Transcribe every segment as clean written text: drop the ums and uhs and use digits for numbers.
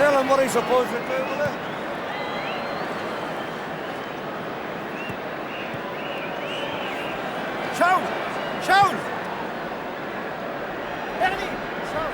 tell him what he's supposed to do with it. Shout! Shout! Enemy! Shout!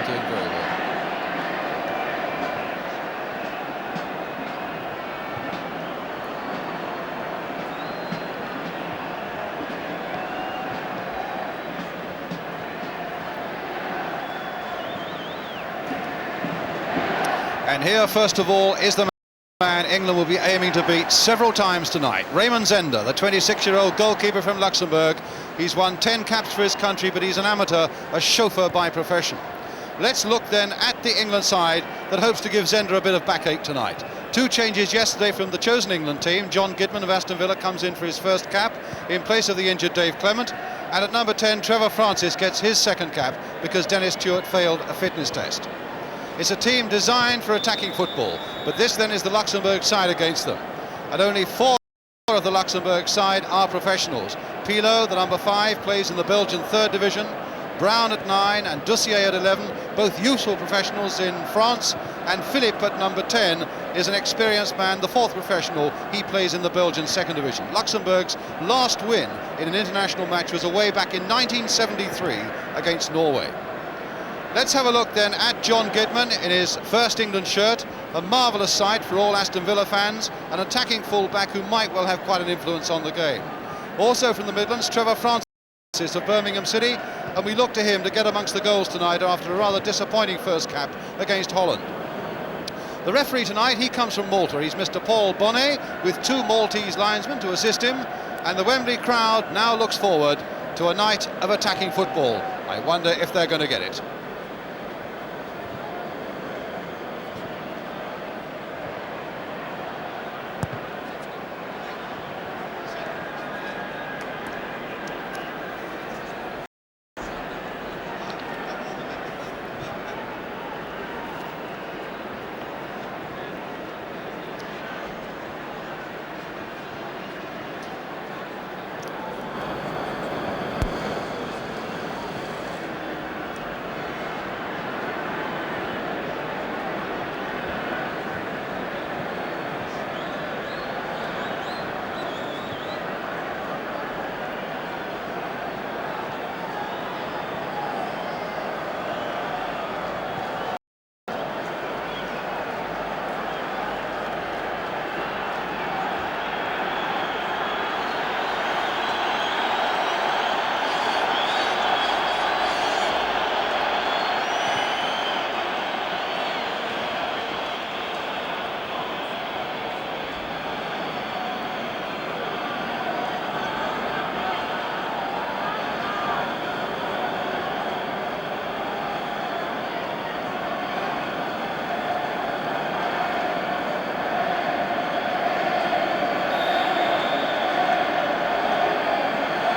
Doing very well. And here, first of all, is the man England will be aiming to beat several times tonight. Raymond Zender, the 26-year-old goalkeeper from Luxembourg. He's won 10 caps for his country, but he's an amateur, a chauffeur by profession. Let's look then at the England side that hopes to give Zender a bit of backache tonight. Two changes yesterday from the chosen England team. John Gidman of Aston Villa comes in for his first cap in place of the injured Dave Clement. And at number 10, Trevor Francis gets his second cap because Dennis Stewart failed a fitness test. It's a team designed for attacking football, but this then is the Luxembourg side against them. And only 4 of the Luxembourg side are professionals. Pilot, the number 5, plays in the Belgian 3rd division. Brown at 9 and Doucier at 11, both useful professionals in France. And Philippe at number 10 is an experienced man, the 4th professional. He plays in the Belgian 2nd division. Luxembourg's last win in an international match was away back in 1973 against Norway. Let's have a look then at John Gidman in his first England shirt. A marvellous sight for all Aston Villa fans, an attacking fullback who might well have quite an influence on the game. Also from the Midlands, Trevor Francis of Birmingham City, and we look to him to get amongst the goals tonight after a rather disappointing first cap against Holland. The referee tonight, he comes from Malta. He's Mr. Paul Bonnet, with 2 Maltese linesmen to assist him, and the Wembley crowd now looks forward to a night of attacking football. I wonder if they're going to get it.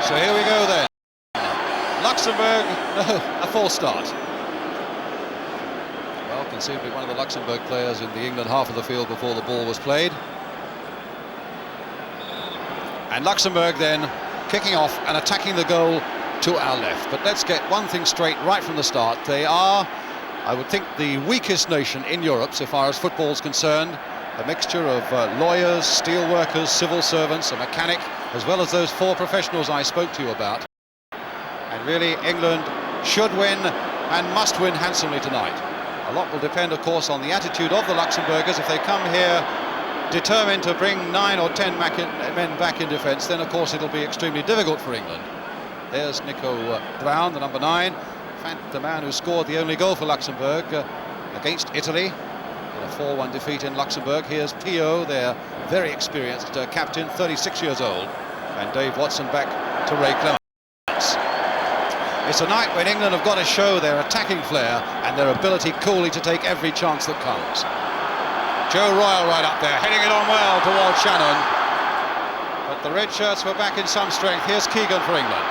So here we go then. Luxembourg, no, a false start. Well, conceivably one of the Luxembourg players in the England half of the field before the ball was played. And Luxembourg then kicking off and attacking the goal to our left. But let's get one thing straight right from the start. They are, I would think, the weakest nation in Europe so far as football's concerned. A mixture of lawyers, steel workers, civil servants, a mechanic, as well as those 4 professionals I spoke to you about. And really, England should win and must win handsomely tonight. A lot will depend, of course, on the attitude of the Luxembourgers. If they come here determined to bring 9 or 10 men back in defence, then, of course, it'll be extremely difficult for England. There's Nico Brown, the number 9. fact, the man who scored the only goal for Luxembourg against Italy in a 4-1 defeat in Luxembourg. Here's Pio, their very experienced captain, 36 years old, and Dave Watson back to Ray Clements. It's a night when England have got to show their attacking flair and their ability coolly to take every chance that comes. Joe Royle right up there, heading it on well towards Shannon. But the red shirts were back in some strength. Here's Keegan for England.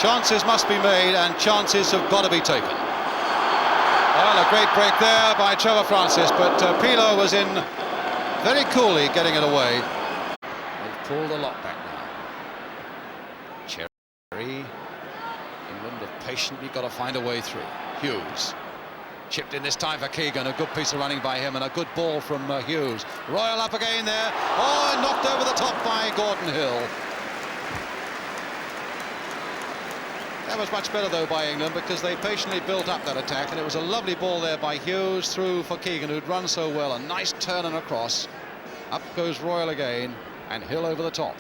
Chances must be made, and chances have got to be taken. Well, a great break there by Trevor Francis, but Pilo was in very coolly getting it away. They've pulled a lot back now. Cherry. England have patiently got to find a way through. Hughes. Chipped in this time for Keegan, a good piece of running by him and a good ball from Hughes. Royal up again there. Oh, knocked over the top by Gordon Hill. That was much better though by England, because they patiently built up that attack, and it was a lovely ball there by Hughes through for Keegan, who'd run so well. A nice turn and across. Up goes Royal again, and Hill over the top.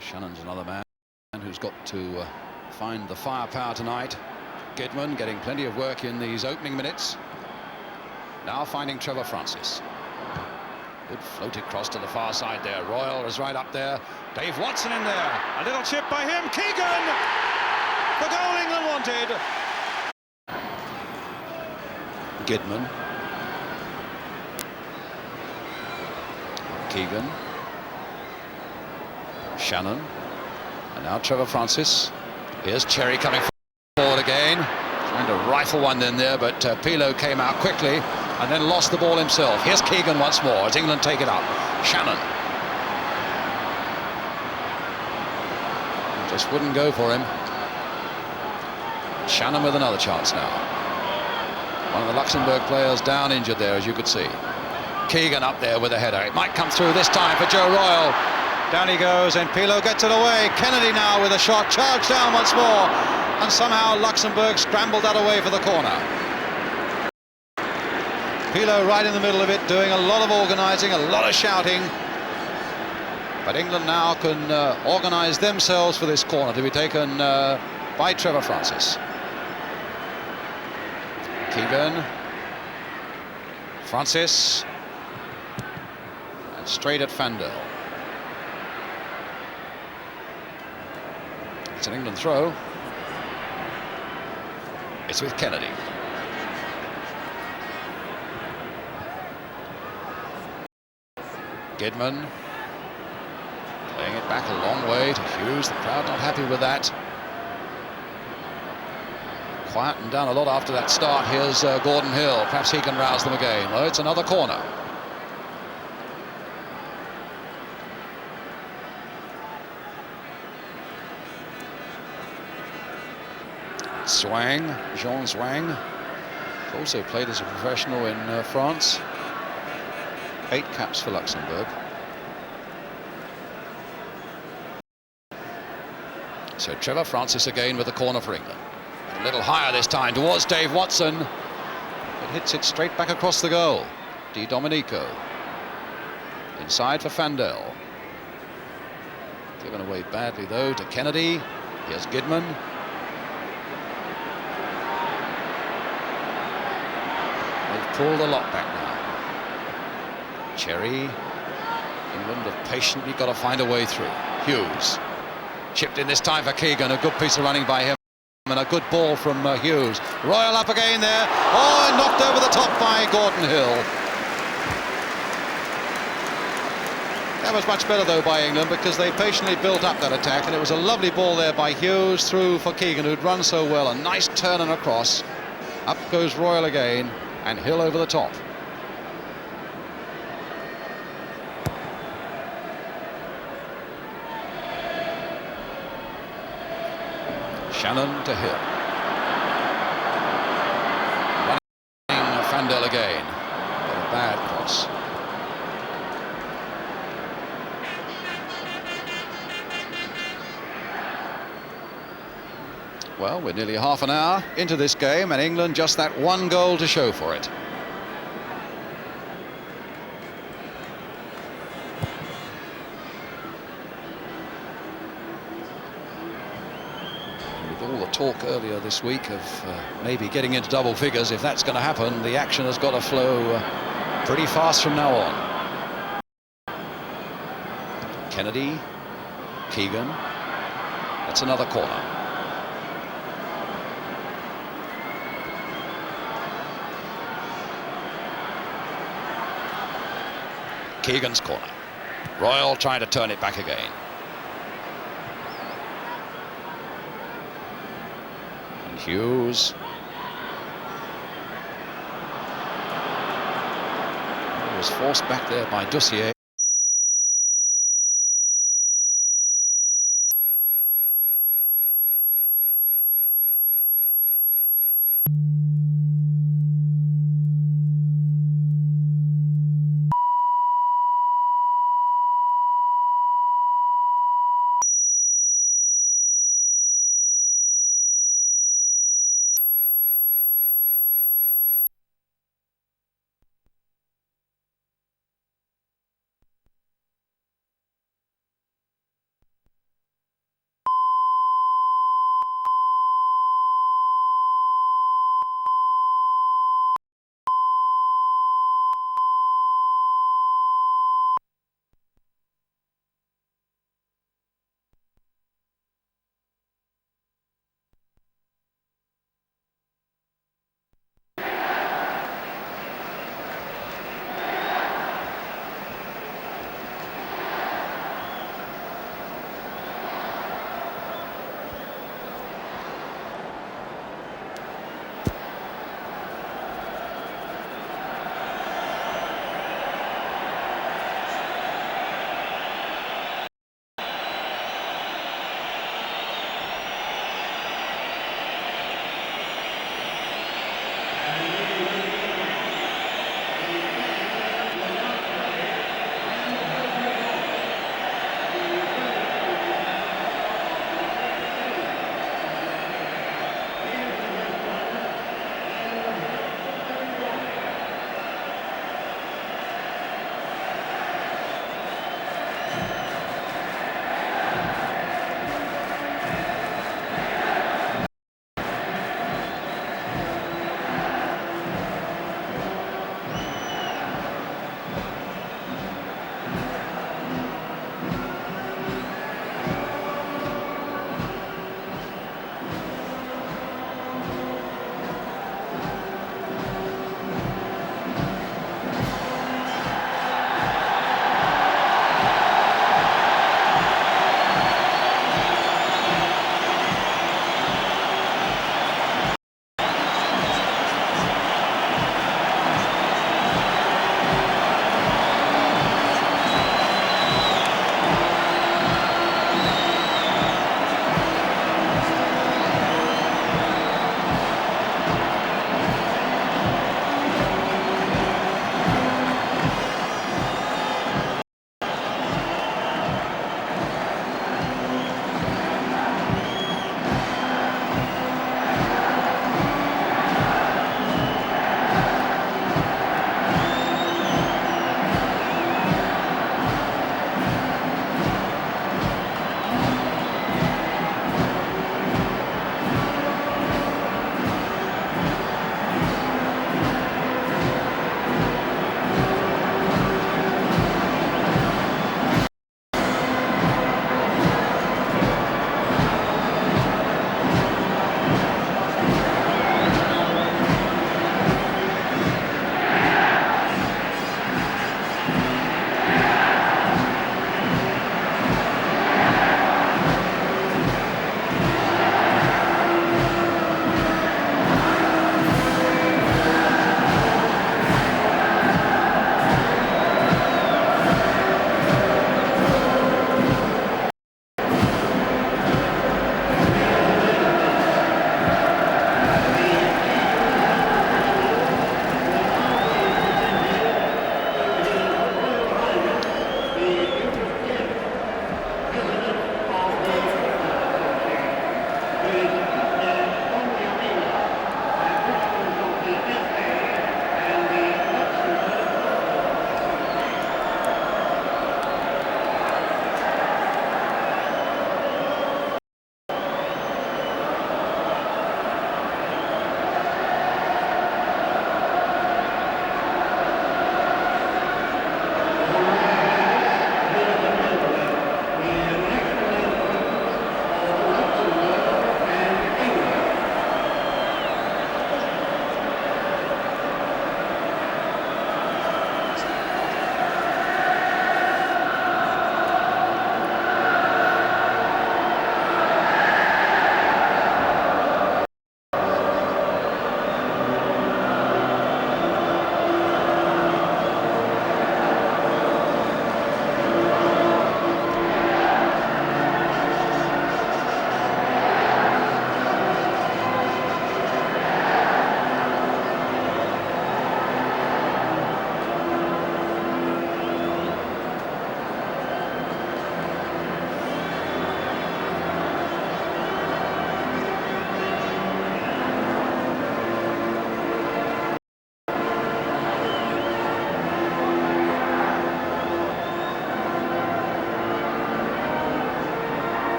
Shannon's another man who's got to find the firepower tonight. Gidman getting plenty of work in these opening minutes. Now finding Trevor Francis. Good floated cross to the far side there. Royal is right up there. Dave Watson in there. A little chip by him. Keegan! The goal England wanted. Gidman. Keegan. Shannon. And now Trevor Francis. Here's Cherry coming forward again. Trying to rifle one in there, but Pilo came out quickly and then lost the ball himself. Here's Keegan once more as England take it up. Shannon. Just wouldn't go for him. Shannon with another chance now. One of the Luxembourg players down injured there, as you could see. Keegan up there with a header. It might come through this time for Joe Royle. Down he goes, and Pilo gets it away. Kennedy now with a shot, charged down once more, and somehow Luxembourg scrambled that away for the corner. Pilo right in the middle of it, doing a lot of organising, a lot of shouting. But England now can organise themselves for this corner to be taken by Trevor Francis. Keegan. Francis. And straight at Fandel. It's an England throw. It's with Kennedy. Gidman playing it back a long way to Hughes. The crowd not happy with that. Quietened down a lot after that start. Here's Gordon Hill. Perhaps he can rouse them again. Well, it's another corner. Zwang, Jean Zwang, also played as a professional in France. 8 caps for Luxembourg. So Trevor Francis again with the corner for England. A little higher this time towards Dave Watson. It hits it straight back across the goal. Di Domenico. Inside for Fandel. Given away badly though to Kennedy. Here's Gidman. Pulled a lot back now. Cherry. England have patiently got to find a way through. Hughes. Chipped in this time for Keegan. A good piece of running by him and a good ball from Hughes. Royal up again there. Oh, and knocked over the top by Gordon Hill. That was much better though by England, because they patiently built up that attack, and it was a lovely ball there by Hughes through for Keegan, who'd run so well. A nice turn and across. Up goes Royal again. And Hill over the top. Shannon to Hill. Running Fandel again. But a bad cross. Well, we're nearly half an hour into this game, and England just that one goal to show for it. all the talk earlier this week of maybe getting into double figures. If that's going to happen, the action has got to flow pretty fast from now on. Kennedy, Keegan, that's another corner. Keegan's corner. Royal trying to turn it back again. And Hughes. Was forced back there by Dussier.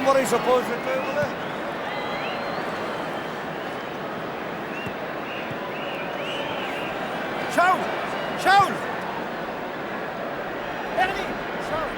them what he's supposed to do, will they? Shout! Shout! Enemy! Shout!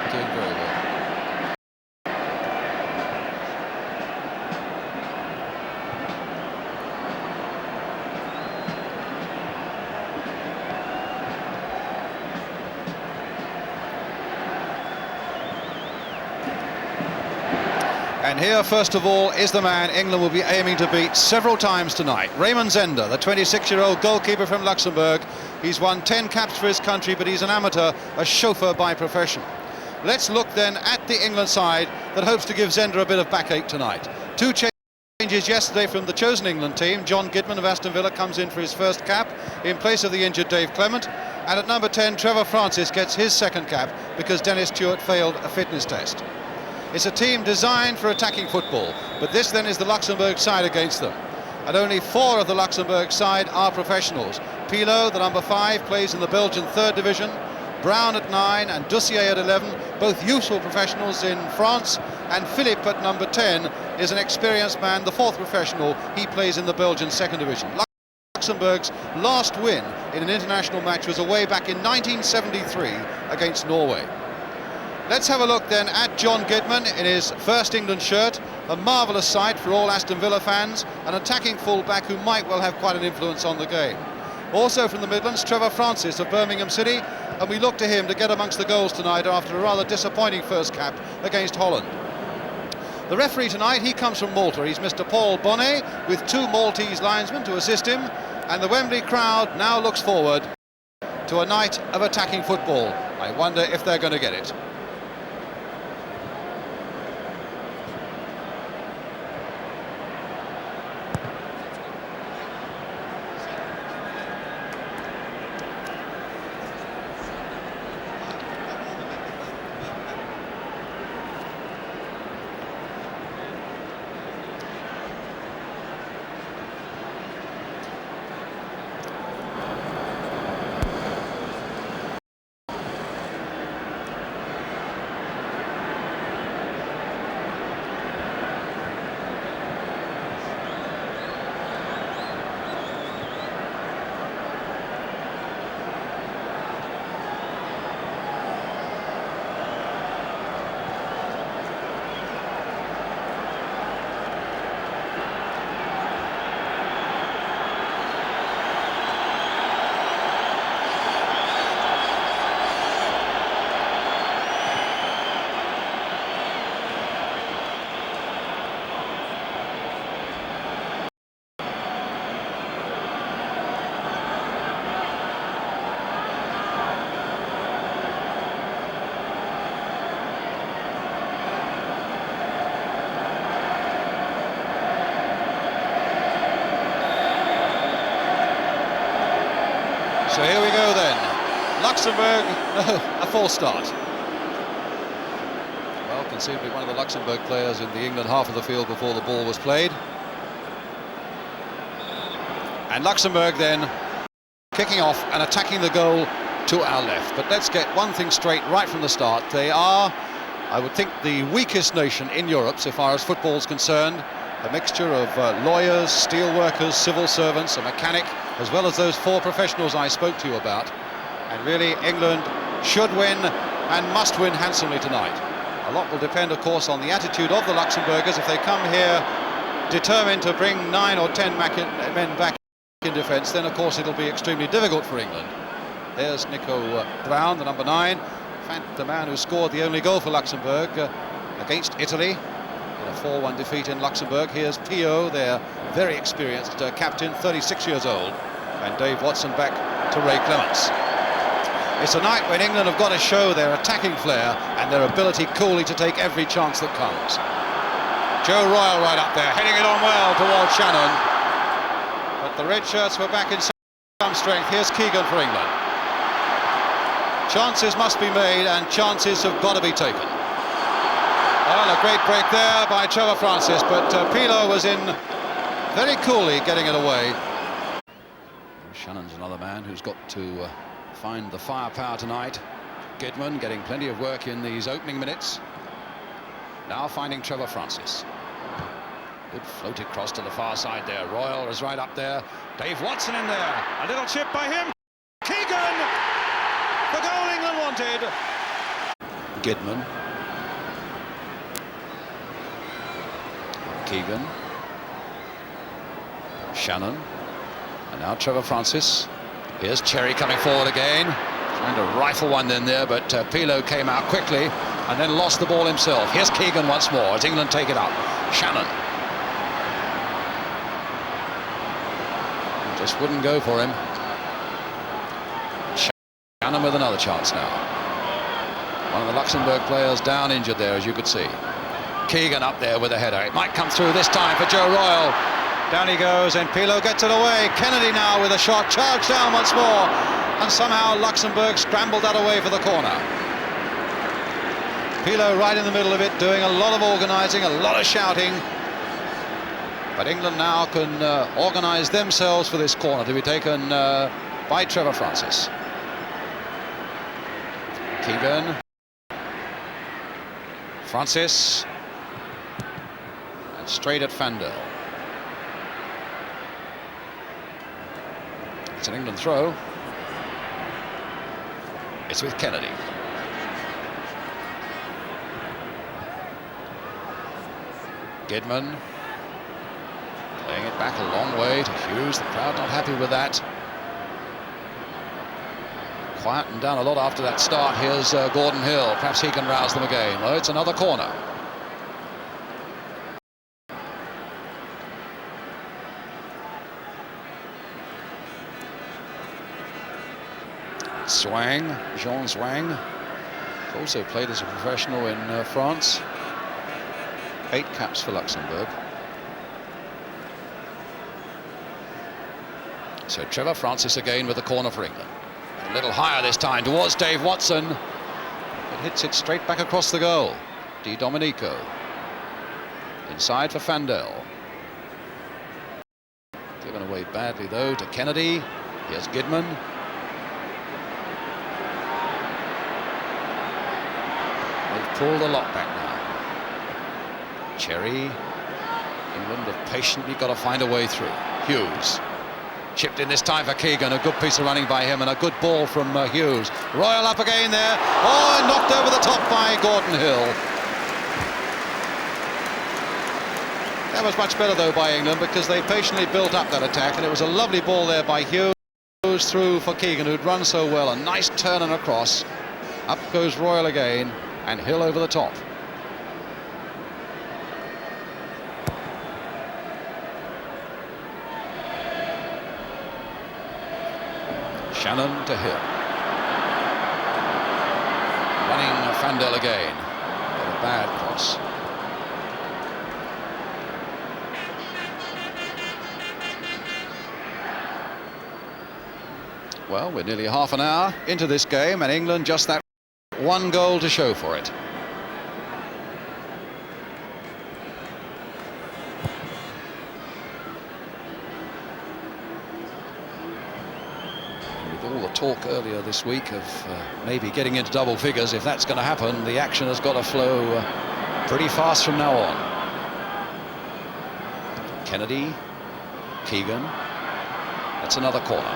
Doing very well. And here, first of all, is the man England will be aiming to beat several times tonight. Raymond Zender, the 26-year-old goalkeeper from Luxembourg. He's won 10 caps for his country, but he's an amateur, a chauffeur by profession. Let's look then at the England side that hopes to give Zender a bit of backache tonight. Two changes yesterday from the chosen England team. John Gidman of Aston Villa comes in for his first cap in place of the injured Dave Clement. And at number 10, Trevor Francis gets his second cap because Dennis Stewart failed a fitness test. It's a team designed for attacking football, but this then is the Luxembourg side against them. And only 4 of the Luxembourg side are professionals. Pilot, the number 5, plays in the Belgian 3rd division. Brown at 9 and Doucier at 11, both useful professionals in France. And Philippe at number 10 is an experienced man, the 4th professional. He plays in the Belgian 2nd division. Luxembourg's last win in an international match was away back in 1973 against Norway. Let's have a look then at John Gidman in his first England shirt. A marvellous sight for all Aston Villa fans, an attacking fullback who might well have quite an influence on the game. Also from the Midlands, Trevor Francis of Birmingham City, and we look to him to get amongst the goals tonight after a rather disappointing first cap against Holland. The referee tonight, he comes from Malta. He's Mr. Paul Bonnet with 2 Maltese linesmen to assist him, and the Wembley crowd now looks forward to a night of attacking football. I wonder if they're going to get it. So here we go then. Luxembourg, no, a false start. Well, conceivably one of the Luxembourg players in the England half of the field before the ball was played. And Luxembourg then kicking off and attacking the goal to our left. But let's get one thing straight right from the start. They are, I would think, the weakest nation in Europe so far as football is concerned. A mixture of lawyers, steel workers, civil servants, a mechanic, as well as those 4 professionals I spoke to you about. And really, England should win and must win handsomely tonight. A lot will depend, of course, on the attitude of the Luxembourgers. If they come here determined to bring 9 or 10 men back in defence, then, of course, it'll be extremely difficult for England. There's Nico Brown, the number 9. fact, the man who scored the only goal for Luxembourg against Italy in a 4-1 defeat in Luxembourg. Here's Pio, their very experienced captain, 36 years old, and Dave Watson back to Ray Clements. It's a night when England have got to show their attacking flair and their ability coolly to take every chance that comes. Joe Royle right up there, heading it on well towards Shannon. But the red shirts were back in some strength. Here's Keegan for England. Chances must be made, and chances have got to be taken. Well, a great break there by Trevor Francis, but Pilo was in very coolly getting it away. Shannon's another man who's got to find the firepower tonight. Gidman getting plenty of work in these opening minutes. Now finding Trevor Francis. Good floated cross to the far side there. Royle is right up there. Dave Watson in there. A little chip by him. Keegan! The goal England wanted. Gidman. Keegan. Shannon. And now Trevor Francis. Here's Cherry coming forward again. Trying to rifle one in there, but Pilo came out quickly and then lost the ball himself. Here's Keegan once more as England take it up. Shannon. Just wouldn't go for him. Shannon with another chance now. One of the Luxembourg players down injured there, as you could see. Keegan up there with a header. It might come through this time for Joe Royle. Down he goes, and Pilo gets it away. Kennedy now with a shot, charged down once more, and somehow Luxembourg scrambled that away for the corner. Pilo right in the middle of it, doing a lot of organising, a lot of shouting. But England now can organise themselves for this corner to be taken by Trevor Francis. Keegan. Francis. And straight at Fandel. It's an England throw. It's with Kennedy. Gidman. Playing it back a long way to Hughes. The crowd not happy with that. Quietened down a lot after that start. Here's Gordon Hill. Perhaps he can rouse them again. Well, it's another corner. Zwang, Jean Zwang, also played as a professional in France. 8 caps for Luxembourg. So Trevor Francis again with the corner for England. A little higher this time towards Dave Watson. It hits it straight back across the goal. Di Domenico. Inside for Fandel. Given away badly though to Kennedy. Here's Gidman. They've pulled a lot back now. Cherry. England have patiently got to find a way through. Hughes. Chipped in this time for Keegan. A good piece of running by him and a good ball from Hughes. Royle up again there. Oh, and knocked over the top by Gordon Hill. That was much better though by England because they patiently built up that attack, and it was a lovely ball there by Hughes through for Keegan, who'd run so well. A nice turn and a cross. Up goes Royle again, and Hill over the top. Shannon to Hill. Running Fandel again. Got a bad cross. Well, we're nearly half an hour into this game, and England just that one goal to show for it. All the talk earlier this week of maybe getting into double figures, if that's going to happen, the action has got to flow pretty fast from now on. Kennedy, Keegan, that's another corner.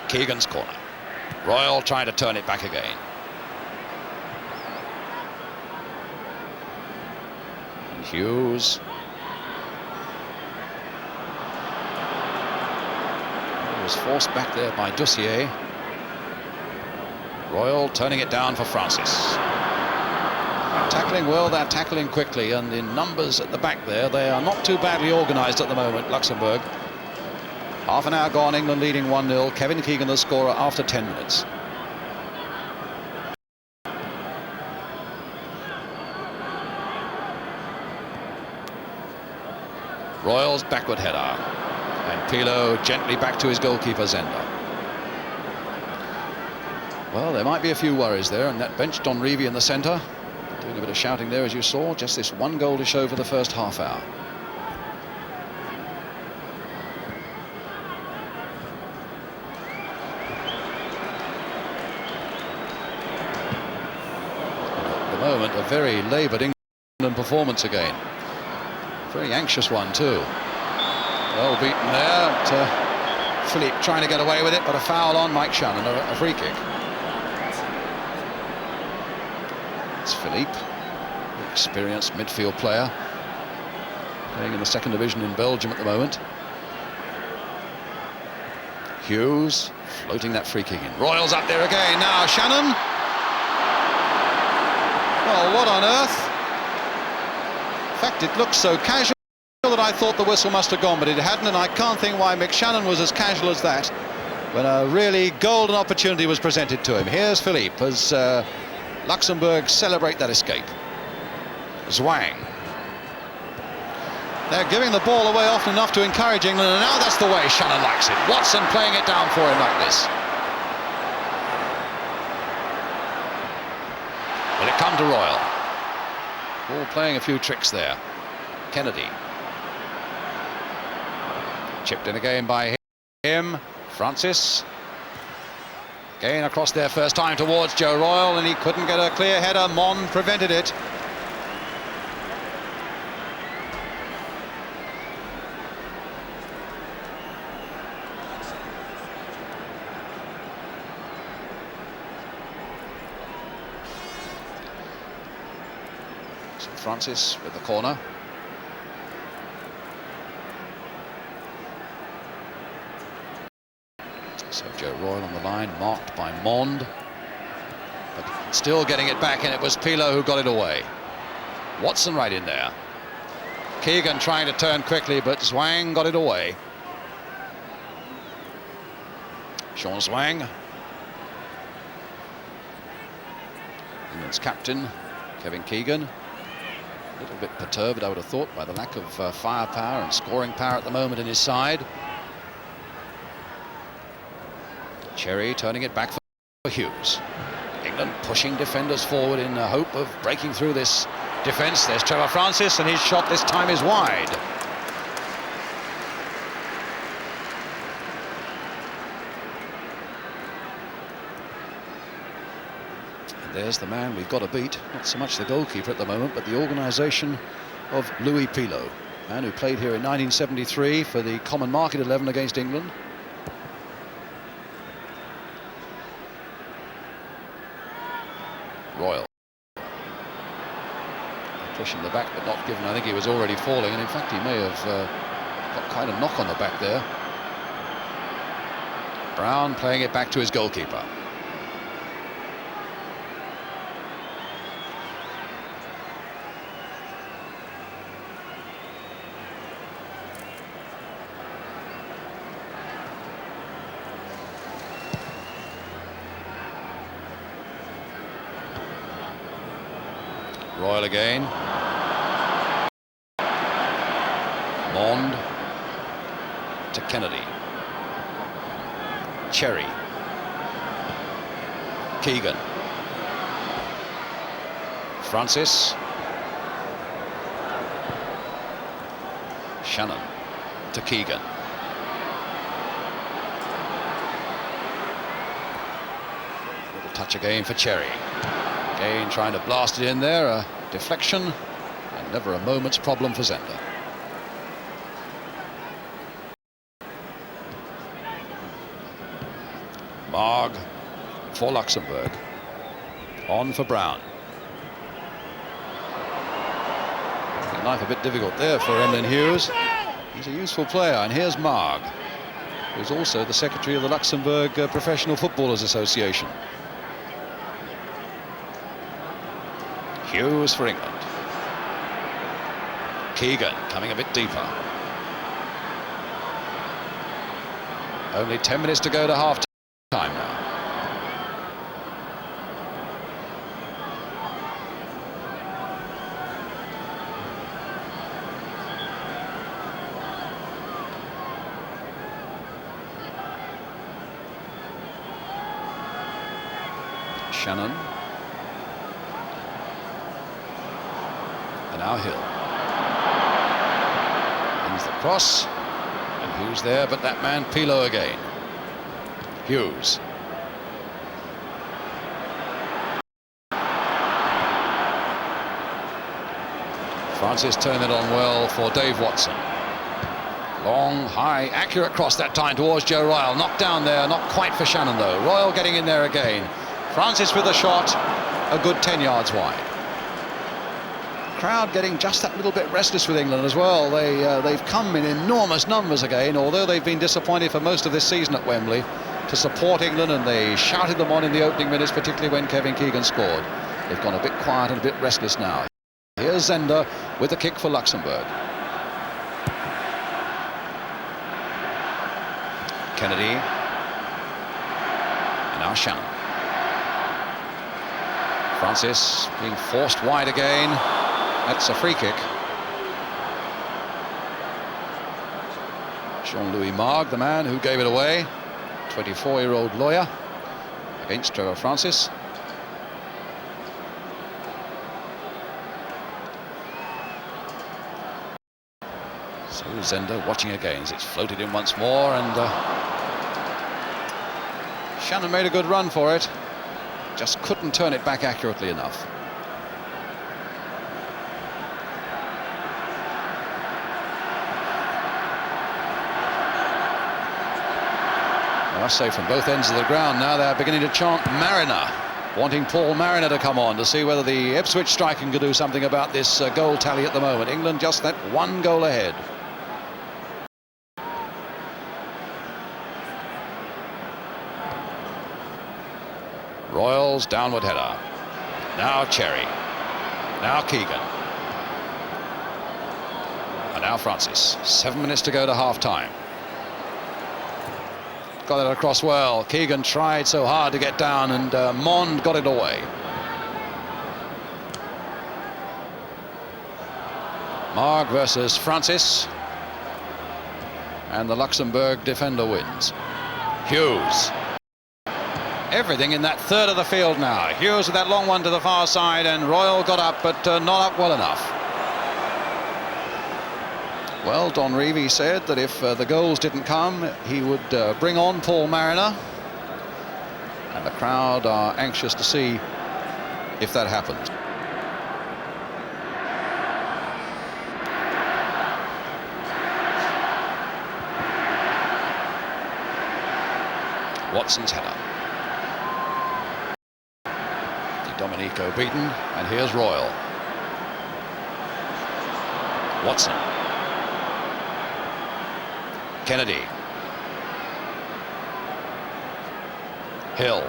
Keegan's corner. Royle trying to turn it back again. Hughes. was forced back there by Dossier. Royal turning it down for Francis. Tackling well, they're tackling quickly, and in numbers at the back there, they are not too badly organised at the moment, Luxembourg. Half an hour gone, England leading 1-0. Kevin Keegan the scorer after 10 minutes. Royal's backward header. And Pilo gently back to his goalkeeper, Zender. Well, there might be a few worries there, and that bench Don Revie in the centre. Doing a bit of shouting there, as you saw. Just this one goal to show for the first half hour. At the moment, a very laboured England performance again. Very anxious one, too. Well beaten there. Philippe trying to get away with it, but a foul on Mike Shannon, a free kick. It's Philippe, experienced midfield player, playing in the second division in Belgium at the moment. Hughes floating that free kick in. Royals up there again. Now Shannon. Well, what on earth? In fact, it looked so casual that I thought the whistle must have gone, but it hadn't, and I can't think why Mick Shannon was as casual as that when a really golden opportunity was presented to him. Here's Philippe as Luxembourg celebrate that escape. Zwang. They're giving the ball away often enough to encourage England, and now that's the way Shannon likes it. Watson playing it down for him like this. Will it come to Royal? Ball playing a few tricks there. Kennedy. Chipped in again by him. Francis. Again across there first time towards Joe Royal, and he couldn't get a clear header. Mon prevented it. So Francis with the corner. So Joe Royal on the line, marked by Mond, but still getting it back, and it was Pilo who got it away. Watson right in there. Keegan trying to turn quickly, but Zwang got it away. Sean Zwang. England's captain, Kevin Keegan. A little bit perturbed, I would have thought, by the lack of firepower and scoring power at the moment in his side. Cherry turning it back for Hughes. England pushing defenders forward in the hope of breaking through this defence. There's Trevor Francis, and his shot this time is wide. And there's the man we've got to beat. Not so much the goalkeeper at the moment, but the organisation of Louis Pilo, man who played here in 1973 for the Common Market 11 against England. Royal pushing the back, but not given. I think he was already falling, and in fact he may have got quite a knock on the back there. Brown playing it back to his goalkeeper. Royal again. Mond to Kennedy. Cherry. Keegan. Francis. Shannon to Keegan. Little touch again for Cherry. Again trying to blast it in there, a deflection, and never a moment's problem for Zender. Marg for Luxembourg. On for Brown. Life a bit difficult there for Emlyn Hughes. He's a useful player, and here's Marg. who's also the secretary of the Luxembourg Professional Footballers Association. Hughes for England. Keegan coming a bit deeper. Only 10 minutes to go to half time now. Shannon. And now Hill. Ends the cross. And who's there but that man Pilo again. Hughes. Francis turned it on well for Dave Watson. Long, high, accurate cross that time towards Joe Royle. Knocked down there, not quite for Shannon though. Royle getting in there again. Francis with a shot, a good 10 yards wide. Crowd getting just that little bit restless with England as well. They've come in enormous numbers again, although they've been disappointed for most of this season at Wembley, to support England, and they shouted them on in the opening minutes, particularly when Kevin Keegan scored. They've gone a bit quiet and a bit restless now. Here's Zender with the kick for Luxembourg. Kennedy. And now Shannon. Francis being forced wide again. That's a free kick. Jean-Louis Marg, the man who gave it away. 24-year-old lawyer against Trevor Francis. So Zender watching again as it's floated in once more, and Shannon made a good run for it. Just couldn't turn it back accurately enough. I must say, from both ends of the ground now they're beginning to chant Mariner, wanting Paul Mariner to come on to see whether the Ipswich striker can do something about this goal tally at the moment. England just that one goal ahead. Royle's downward header. Now Cherry. Now Keegan. And now Francis. 7 minutes to go to half time. Got it across well. Keegan tried so hard to get down, and Mond got it away. Marg versus Francis. And the Luxembourg defender wins. Hughes. Everything in that third of the field now. Hughes with that long one to the far side, and Royle got up, but not up well enough. Well, Don Revie said that if the goals didn't come, he would bring on Paul Mariner. And the crowd are anxious to see if that happens. Watson's header. Domenico beaten, and here's Royle. Watson. Kennedy. Hill.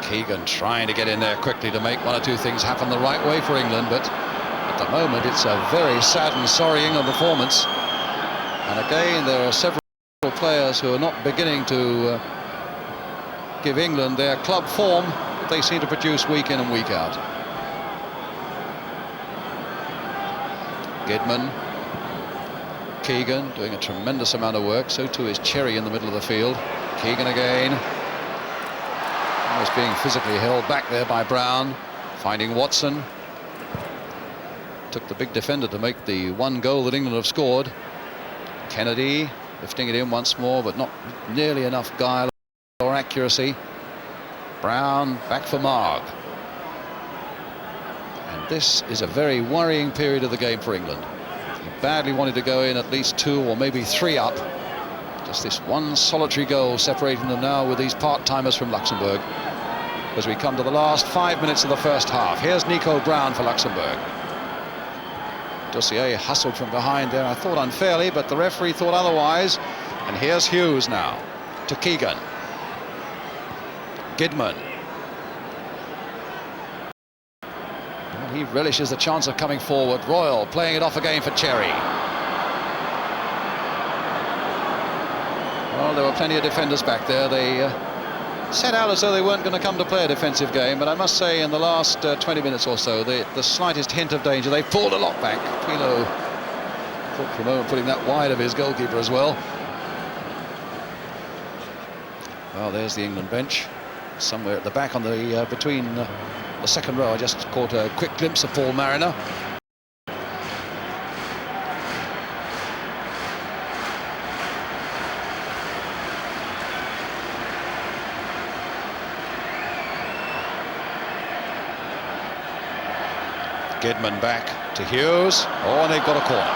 Keegan trying to get in there quickly to make one or two things happen the right way for England, but at the moment it's a very sad and sorry England performance. And again, there are several players who are not beginning to give England their club form that they seem to produce week in and week out. Gidman. Keegan doing a tremendous amount of work, so too is Cherry in the middle of the field. Keegan again. Almost being physically held back there by Brown. Finding Watson. Took the big defender to make the one goal that England have scored. Kennedy lifting it in once more, but not nearly enough guile or accuracy. Brown back for Marg. And this is a very worrying period of the game for England. He badly wanted to go in at least 2 or maybe 3 up. Just this one solitary goal separating them now with these part-timers from Luxembourg. as we come to the last 5 minutes of the first half. Here's Nico Brown for Luxembourg. Dossier hustled from behind there, I thought unfairly, but the referee thought otherwise. And here's Hughes now to Keegan. Gidman. Well, he relishes the chance of coming forward. Royal playing it off again for Cherry. Well, there were plenty of defenders back there. They set out as though they weren't going to come to play a defensive game, but I must say in the last 20 minutes or so, the slightest hint of danger, they pulled a lot back. Pilo thought for a moment putting that wide of his goalkeeper as well. Well, there's the England bench. Somewhere at the back on the between the second row, I just caught a quick glimpse of Paul Mariner. Gidman back to Hughes. Oh, and they've got a corner.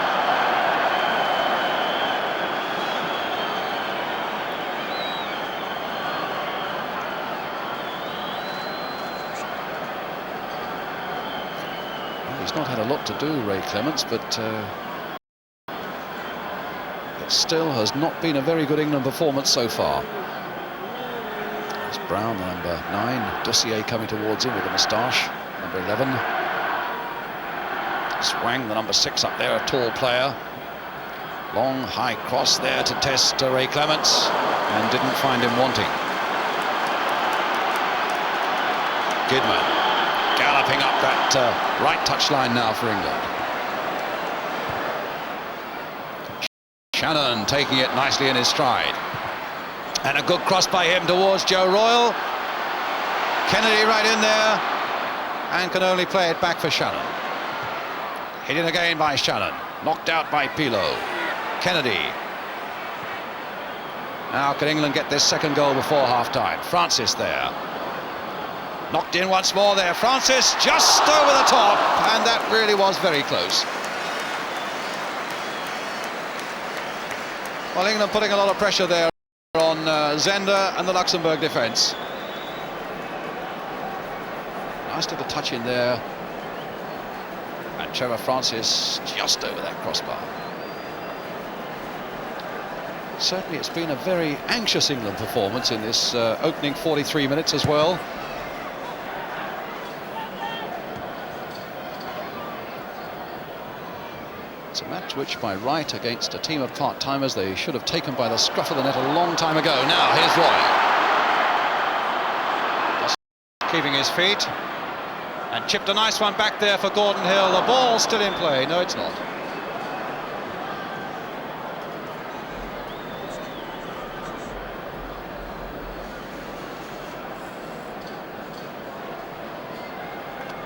Well, he's not had a lot to do, Ray Clements, but it still has not been a very good England performance so far. There's Brown, the number 9. Dossier coming towards him with a moustache, number 11. Swang, the number 6 up there, a tall player. Long, high cross there to test Ray Clements, and didn't find him wanting. Gidman galloping up that right touchline now for England. Shannon taking it nicely in his stride. And a good cross by him towards Joe Royal. Kennedy right in there, and can only play it back for Shannon. Hit in again by Shannon, knocked out by Pilo. Kennedy. Now can England get this second goal before half-time? Francis there. Knocked in once more there. Francis just over the top, and that really was very close. Well, England putting a lot of pressure there on Zender and the Luxembourg defence. Nice little touch in there. And Trevor Francis just over that crossbar. Certainly it's been a very anxious England performance in this opening 43 minutes as well. It's a match which by right against a team of part-timers they should have taken by the scruff of the net a long time ago. Now here's Roy. Just keeping his feet. And chipped a nice one back there for Gordon Hill. The ball still in play. No, it's not.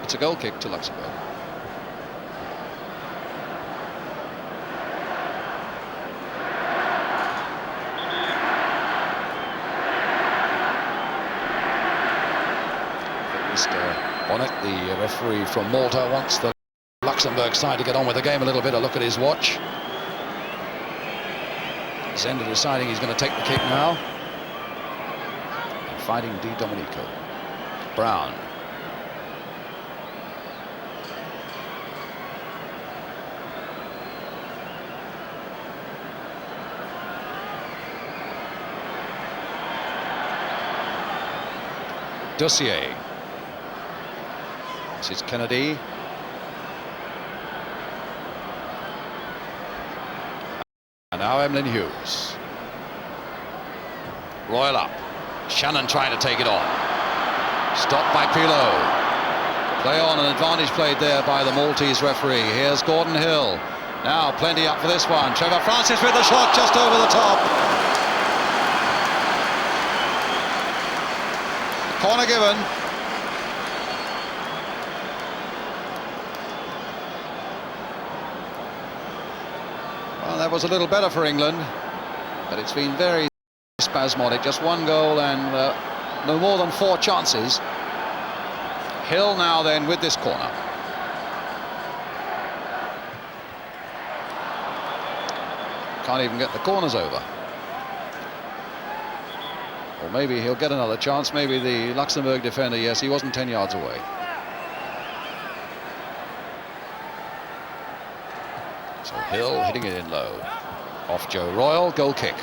It's a goal kick to Luxembourg. Bonnet, the referee from Malta, wants the Luxembourg side to get on with the game a little bit. A look at his watch. Zender deciding he's going to take the kick now. And fighting Di Domenico. Brown. Dossier. This is Kennedy. And now Emlyn Hughes. Royal up. Shannon trying to take it on. Stopped by Pilo. Play on, an advantage played there by the Maltese referee. Here's Gordon Hill. Now plenty up for this one. Trevor Francis with the shot just over the top. Corner given. Well, that was a little better for England, but it's been very spasmodic. Just one goal and no more than 4 chances. Hill now then with this corner. Can't even get the corners over. Or maybe he'll get another chance. Maybe the Luxembourg defender, yes, he wasn't 10 yards away. So Hill hitting it in low. Off Joe Royle, goal kick.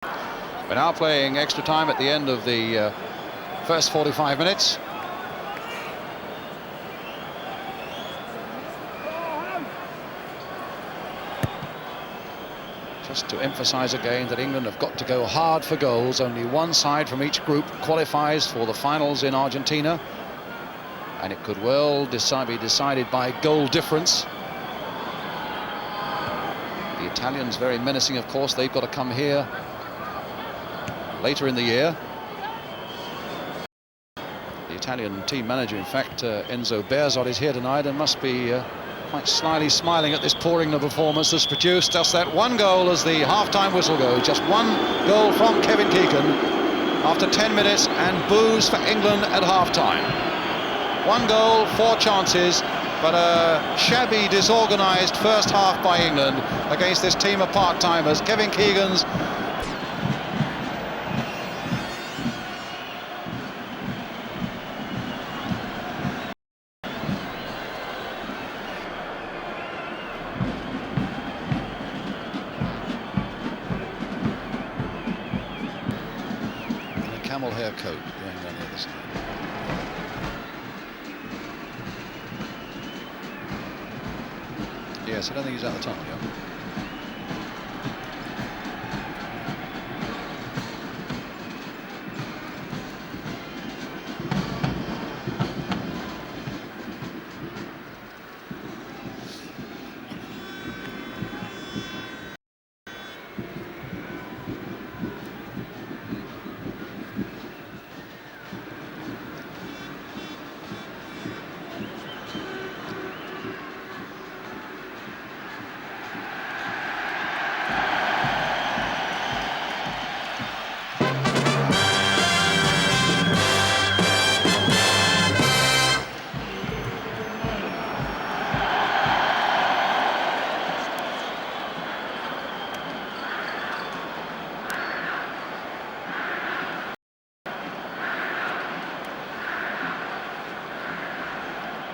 We're now playing extra time at the end of the first 45 minutes. Just to emphasise again that England have got to go hard for goals. Only one side from each group qualifies for the finals in Argentina, and it could well be decided by goal difference. The Italians very menacing, of course. They've got to come here later in the year. The Italian team manager, in fact, Enzo Bearzot, is here tonight and must be quite slyly smiling at this pouring the performance that's produced just that one goal as the half-time whistle goes. Just one goal from Kevin Keegan after 10 minutes, and boos for England at half-time. One goal, 4 chances, but a shabby, disorganised first half by England against this team of part-timers. Kevin Keegan's camel hair coat going down the other side. Yes, I don't think he's out the tunnel yet.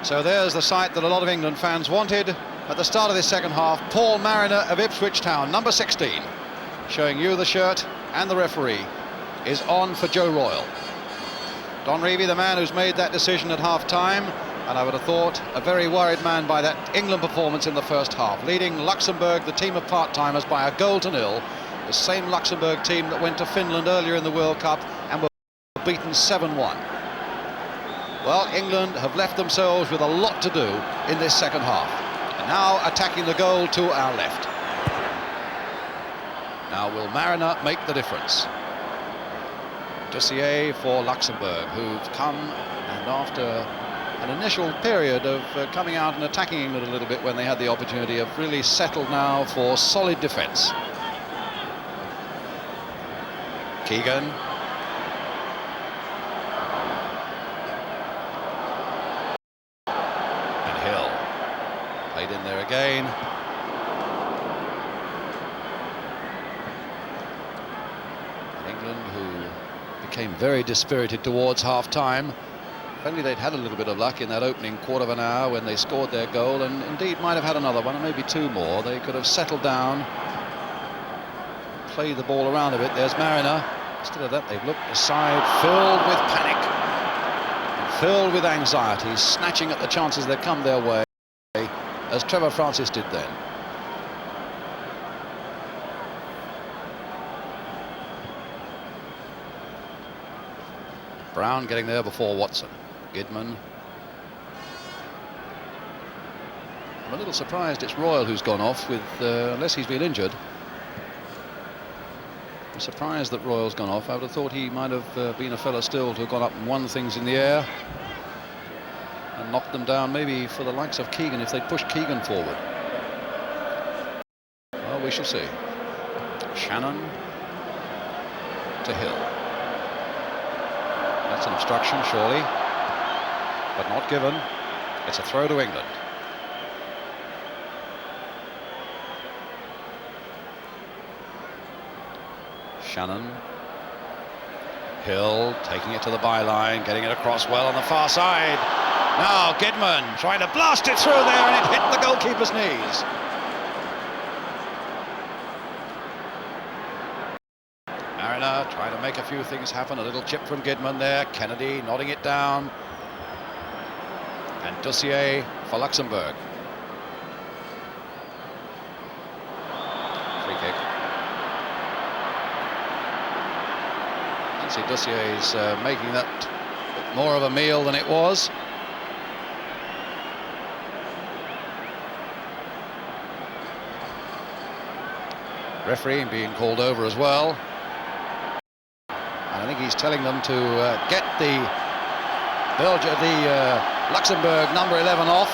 So there's the sight that a lot of England fans wanted at the start of this second half. Paul Mariner of Ipswich Town, number 16, showing you the shirt, and the referee is on for Joe Royle. Don Revie, the man who's made that decision at half-time, and I would have thought a very worried man by that England performance in the first half, leading Luxembourg, the team of part-timers, by a 1-0. The same Luxembourg team that went to Finland earlier in the World Cup and were beaten 7-1. Well, England have left themselves with a lot to do in this second half. And now attacking the goal to our left. Now will Mariner make the difference? Dossier for Luxembourg, who've come, and after an initial period of coming out and attacking England a little bit when they had the opportunity, have really settled now for solid defence. Keegan. In there again. And England, who became very dispirited towards half-time. If only they'd had a little bit of luck in that opening quarter of an hour when they scored their goal, and indeed might have had another one, and maybe 2 more. They could have settled down, played the ball around a bit. There's Mariner. Instead of that, they've looked aside, filled with panic and filled with anxiety, snatching at the chances that come their way, as Trevor Francis did then. Brown getting there before Watson. Gidman. I'm a little surprised it's Royle who's gone off, with unless he's been injured. I'm surprised that Royle's gone off. I would have thought he might have been a fella still to have gone up and won things in the air and knocked them down, maybe for the likes of Keegan, if they pushed Keegan forward. Well, we shall see. Shannon to Hill. That's an obstruction, surely, but not given. It's a throw to England. Shannon. Hill taking it to the byline, getting it across well on the far side. Now Gidman trying to blast it through there, and it hit the goalkeeper's knees. Mariner trying to make a few things happen. A little chip from Gidman there. Kennedy nodding it down. And Dussier for Luxembourg. Free kick. See, Dussier's making that more of a meal than it was. Referee being called over as well. And I think he's telling them to get the Luxembourg number 11 off.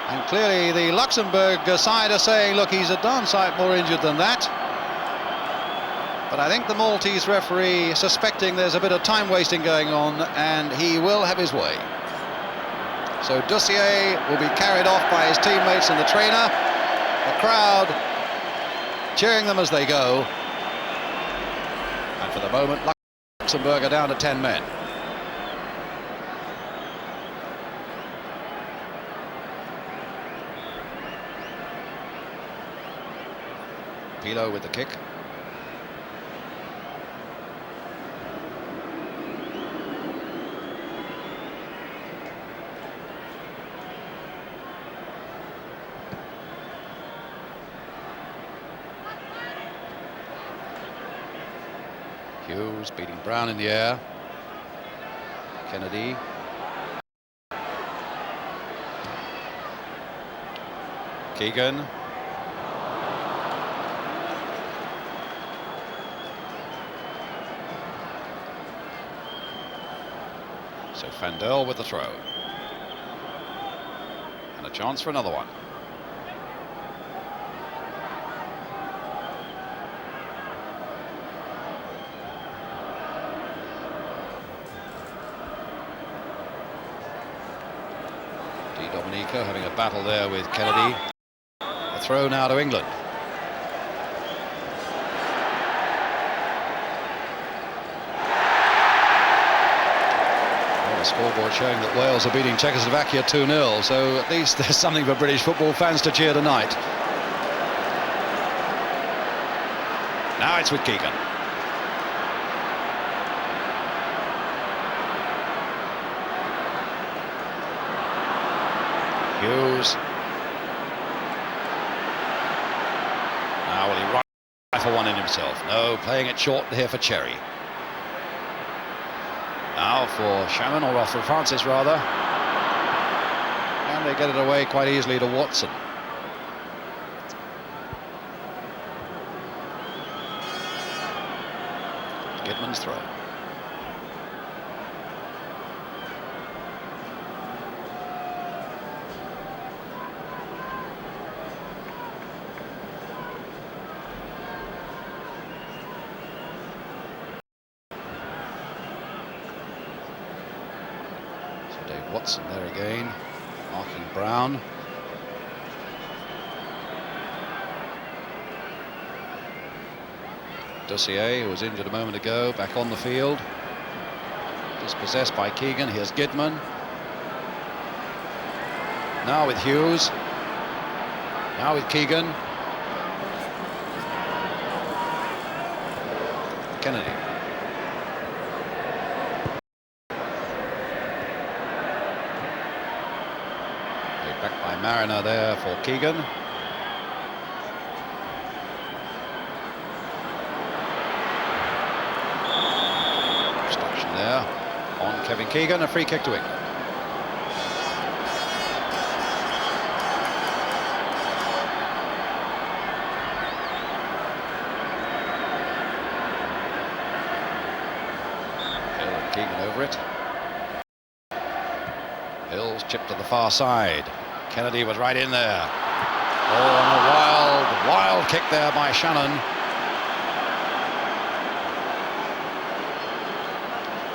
And clearly the Luxembourg side are saying, look, he's a darn sight more injured than that. But I think the Maltese referee suspecting there's a bit of time wasting going on, and he will have his way. So Dussier will be carried off by his teammates and the trainer. The crowd cheering them as they go. And for the moment, Luxembourg are down to 10 men. Pilo with the kick. Hughes beating Brown in the air. Kennedy. Keegan. So Fandel with the throw. And a chance for another one. Dominico having a battle there with Kennedy. A throw now to England. Well, the scoreboard showing that Wales are beating Czechoslovakia 2-0, so at least there's something for British football fans to cheer tonight. Now it's with Keegan. Hughes. Now will he rifle one in himself? No, playing it short here for Cherry. Now for Shannon, or for Francis rather. And they get it away quite easily to Watson. Gidman's throw. Watson there again, marking Brown. Dussier, who was injured a moment ago, back on the field. Dispossessed by Keegan. Here's Gidman. Now with Hughes. Now with Keegan. Kennedy. Back by Mariner there for Keegan. Obstruction there on Kevin Keegan, a free kick to England. Hill and Keegan over it. Hill's chip to the far side. Kennedy was right in there. Oh, and a wild kick there by Shannon.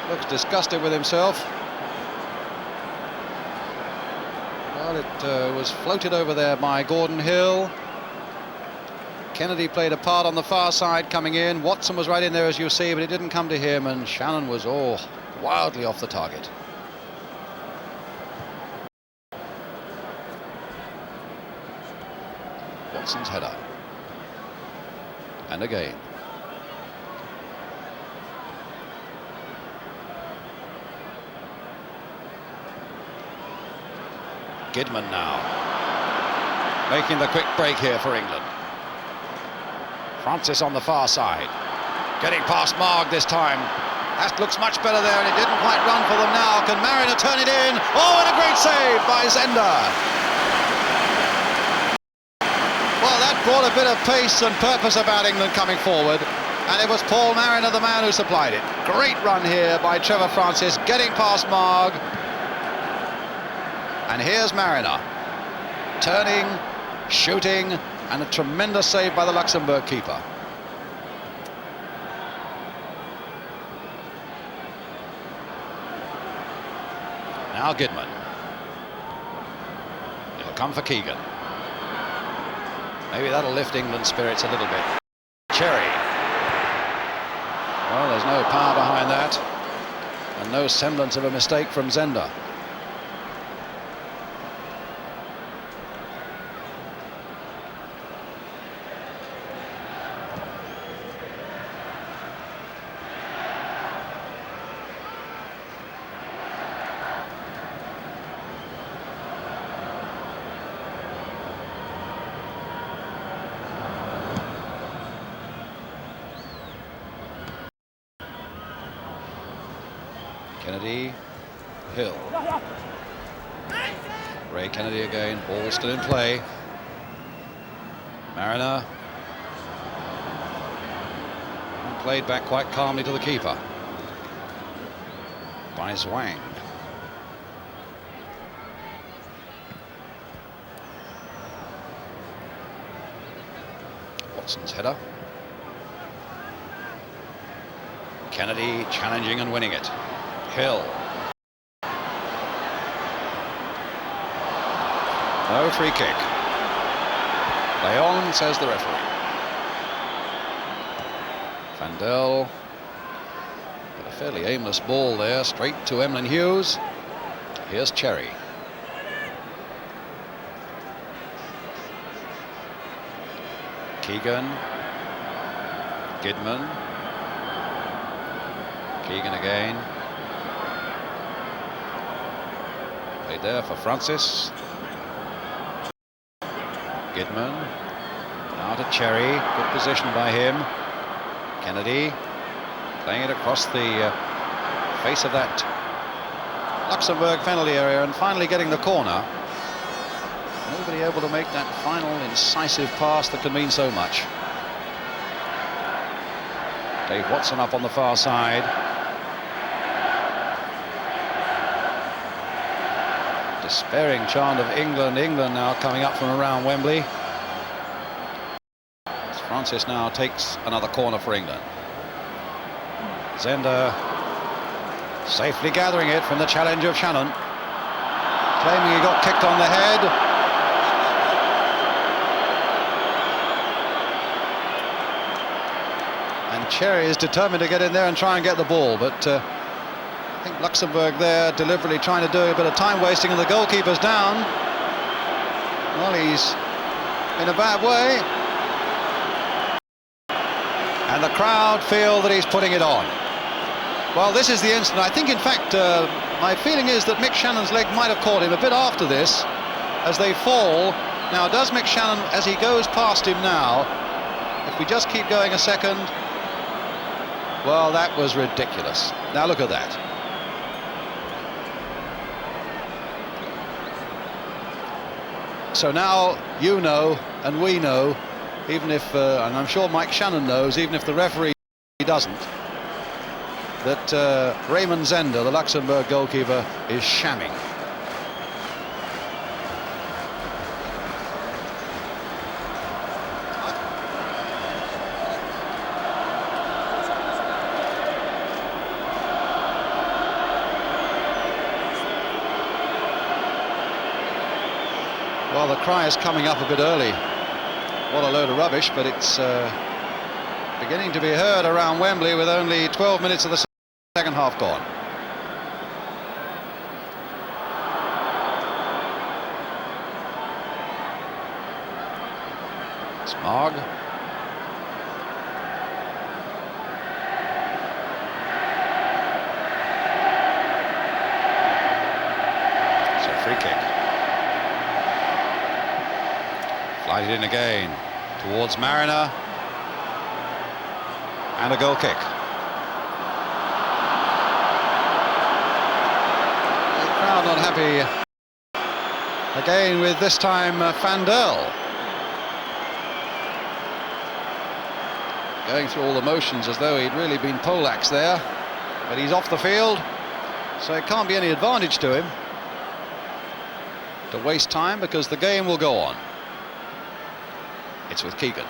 Looks disgusted with himself. Well, it was floated over there by Gordon Hill. Kennedy played a part on the far side coming in. Watson was right in there, as you see, but it didn't come to him, and Shannon was, wildly off the target. Watson's header. And again. Gidman now. Making the quick break here for England. Francis on the far side. Getting past Marg this time. That looks much better there, and it didn't quite run for them now. Can Mariner turn it in? Oh, and a great save by Zender. Well, that brought a bit of pace and purpose about England coming forward, and it was Paul Mariner, the man who supplied it. Great run here by Trevor Francis, getting past Marg. And here's Mariner, turning, shooting, and a tremendous save by the Luxembourg keeper. Now Gidman. It'll come for Keegan. Maybe that'll lift England's spirits a little bit. Cherry. Well, there's no power behind that, and no semblance of a mistake from Zender. Kennedy, Hill. Ray Kennedy again, ball still in play. Mariner. Played back quite calmly to the keeper. By Zwang. Watson's header. Kennedy challenging and winning it. Hill. No free kick. Play on, says the referee. Vandel. But a fairly aimless ball there, straight to Emlyn Hughes. Here's Cherry. Keegan. Gidman. Keegan again. Played there for Francis. Gidman. Now to Cherry. Good position by him. Kennedy. Playing it across the face of that Luxembourg penalty area and finally getting the corner. Nobody able to make that final incisive pass that can mean so much. Dave Watson up on the far side. Despairing chant of England. England now coming up from around Wembley. As Francis now takes another corner for England. Zender safely gathering it from the challenge of Shannon. Claiming he got kicked on the head. And Cherry is determined to get in there and try and get the ball, but I think Luxembourg there deliberately trying to do a bit of time wasting, and the goalkeeper's down. Well, he's in a bad way. And the crowd feel that he's putting it on. Well, this is the incident. I think, in fact, my feeling is that Mick Shannon's leg might have caught him a bit after this as they fall. Now, does Mick Shannon, as he goes past him now, if we just keep going a second, well, that was ridiculous. Now, look at that. So now you know, and we know, even if, and I'm sure Mike Shannon knows, even if the referee doesn't, that Raymond Zender, the Luxembourg goalkeeper, is shamming. Well, the cry is coming up a bit early. What a load of rubbish, but it's beginning to be heard around Wembley with only 12 minutes of the second half gone. Marg. So free kick. Flighted in again towards Mariner. And a goal kick. The crowd not happy again with this time Fandel. Going through all the motions as though he'd really been poleaxed there, but he's off the field, so it can't be any advantage to him to waste time because the game will go on. It's with Keegan.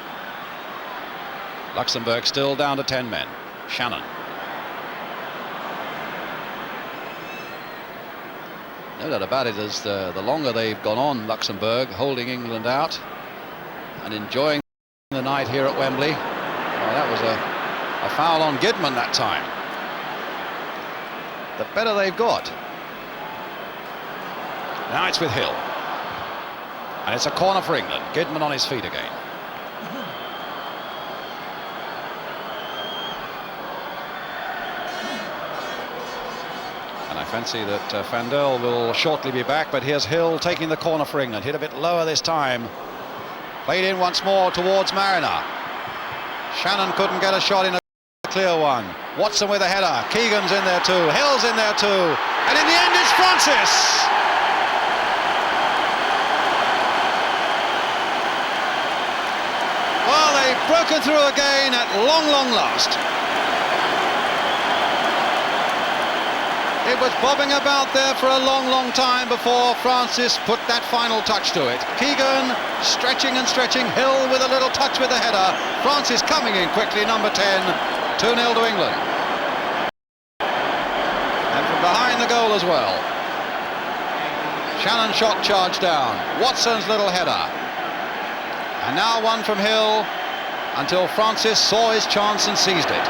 Luxembourg still down to 10 men. Shannon. No doubt about it, as the longer they've gone on, Luxembourg holding England out and enjoying the night here at Wembley. Oh, that was a foul on Gidman that time. The better they've got. Now it's with Hill. And it's a corner for England. Gidman on his feet again. And I fancy that Fandel will shortly be back, but here's Hill taking the corner for England. Hit a bit lower this time. Played in once more towards Mariner. Shannon couldn't get a shot in, a clear one. Watson with a header. Keegan's in there too. Hill's in there too. And in the end it's Francis. Well, they've broken through again at long last. It was bobbing about there for a long time before Francis put that final touch to it. Keegan stretching and stretching. Hill with a little touch with the header. Francis coming in quickly, number 10. 2-0 to England. And from behind the goal as well. Shannon shot charged down. Watson's little header. And now one from Hill until Francis saw his chance and seized it.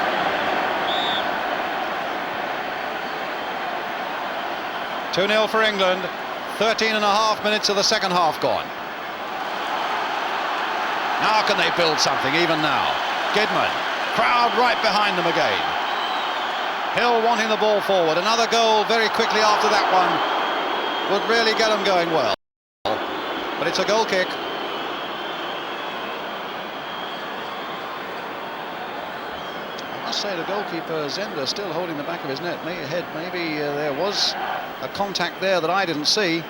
Two-0 for England. 13.5 minutes of the second half gone. Now can they build something even now? Gidman, crowd right behind them again. Hill wanting the ball forward. Another goal very quickly after that one would really get them going well. But it's a goal kick. I must say the goalkeeper Zender still holding the back of his head. Maybe there was a contact there that I didn't see.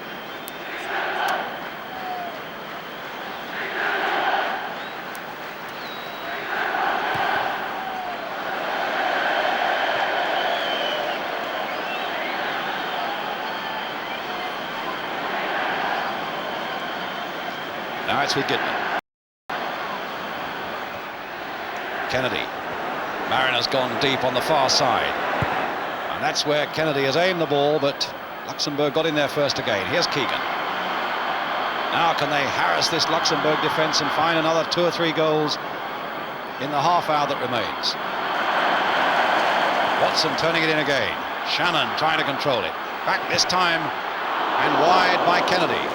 Now it's with Gidman. Kennedy. Mariner's gone deep on the far side. And that's where Kennedy has aimed the ball, but Luxembourg got in there first again. Here's Keegan. Now can they harass this Luxembourg defence and find another 2 or 3 goals in the half hour that remains? Watson turning it in again. Shannon trying to control it. Back this time and wide by Kennedy.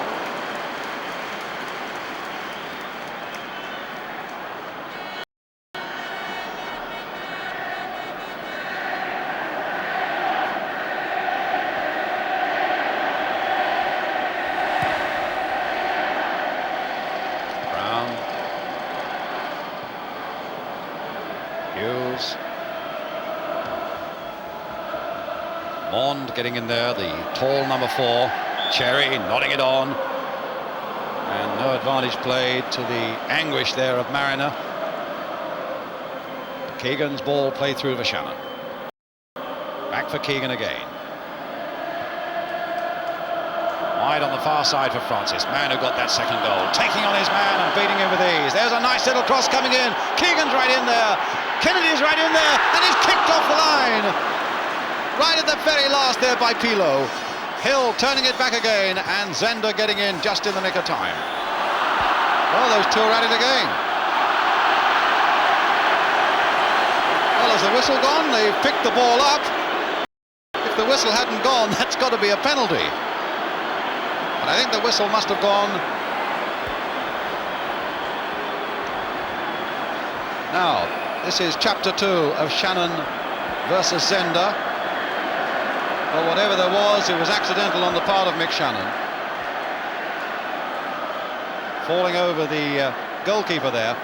Mond getting in there, the tall number 4. Cherry nodding it on. And no advantage played to the anguish there of Mariner. Keegan's ball played through for Shannon. Back for Keegan again. Wide on the far side for Francis. Man who got that second goal. Taking on his man and beating him with ease. There's a nice little cross coming in. Keegan's right in there. Kennedy's right in there. And he's kicked off the line. Right at the very last there by Pilo. Hill turning it back again, and Zender getting in just in the nick of time. Well, those two are at it again. Well, has the whistle gone? They've picked the ball up. If the whistle hadn't gone, that's got to be a penalty. And I think the whistle must have gone. Now, this is chapter 2 of Shannon versus Zender. Well, whatever there was, it was accidental on the part of Mick Shannon. Falling over the goalkeeper there.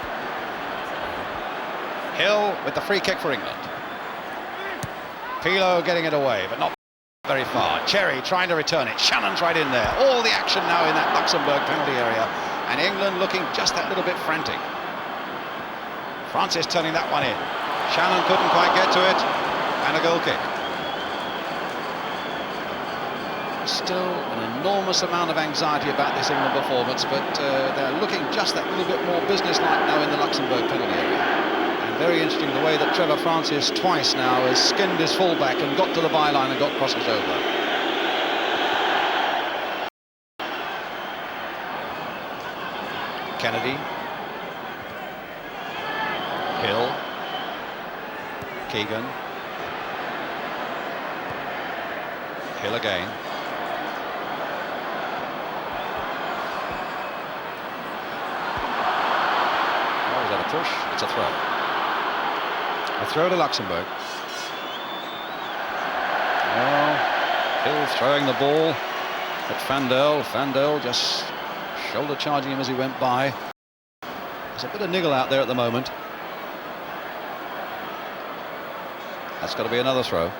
Hill with the free kick for England. Pilo getting it away, but not very far. Cherry trying to return it. Shannon's right in there. All the action now in that Luxembourg penalty area. And England looking just that little bit frantic. Francis turning that one in. Shannon couldn't quite get to it. And a goal kick. Still an enormous amount of anxiety about this England performance, but they're looking just that little bit more businesslike now in the Luxembourg penalty area. And very interesting the way that Trevor Francis twice now has skinned his fullback and got to the byline and got crosses over. Kennedy. Hill. Keegan. Hill again. Push, it's a throw. A throw to Luxembourg. Well, Hill throwing the ball at Fandel. Fandel just shoulder charging him as he went by. There's a bit of niggle out there at the moment. That's got to be another throw.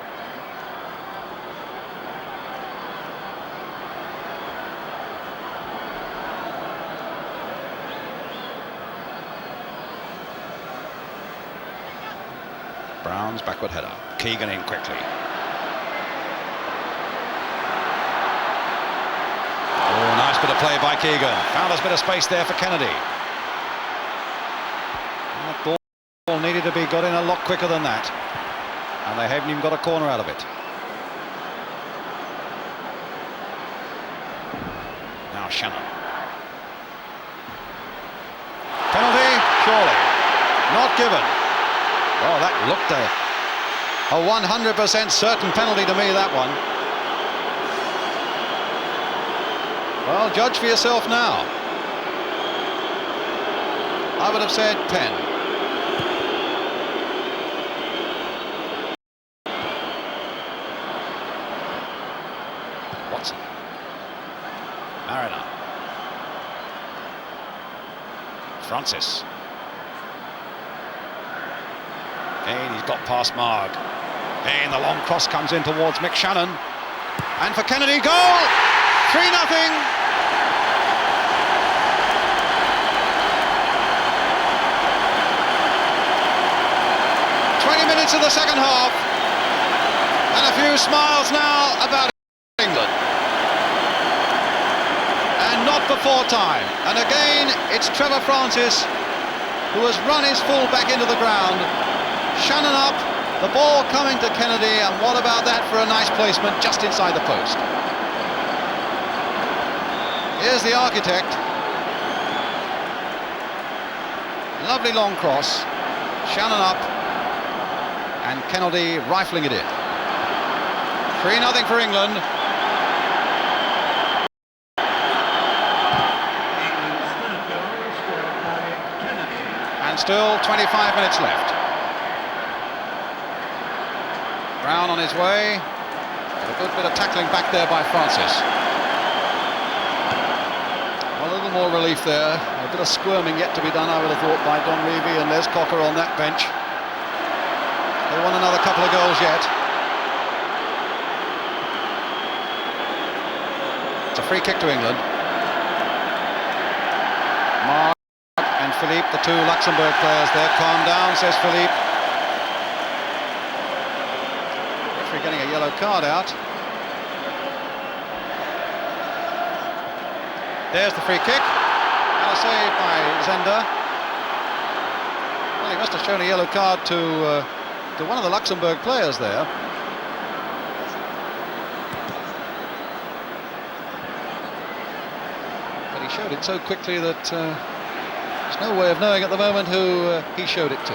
Brown's backward header. Keegan in quickly. Oh, nice bit of play by Keegan. Found a bit of space there for Kennedy. That ball needed to be got in a lot quicker than that. And they haven't even got a corner out of it. Now Shannon. Penalty, surely. Not given. Oh, that looked a 100% certain penalty to me, that one. Well, judge for yourself now. I would have said pen. Watson. Mariner. Francis. And he's got past Marg. And the long cross comes in towards Mick Shannon. And for Kennedy, goal! 3-0. 20 minutes of the second half. And a few smiles now about England. And not before time. And again, it's Trevor Francis who has run his full back into the ground. Shannon up, the ball coming to Kennedy, and what about that for a nice placement just inside the post? Here's the architect. Lovely long cross. Shannon up, and Kennedy rifling it in. 3-0 for England. And still 25 minutes left. Brown on his way. A good bit of tackling back there by Francis. A little more relief there. A bit of squirming yet to be done, I would have thought, by Don Revie and Les Cocker on that bench. They want another couple of goals yet. It's a free kick to England. Mark and Philippe, the two Luxembourg players there. Calm down, says Philippe. Getting a yellow card out. There's the free kick. And a save by Zender. Well, he must have shown a yellow card to one of the Luxembourg players there. But he showed it so quickly that There's no way of knowing at the moment who he showed it to.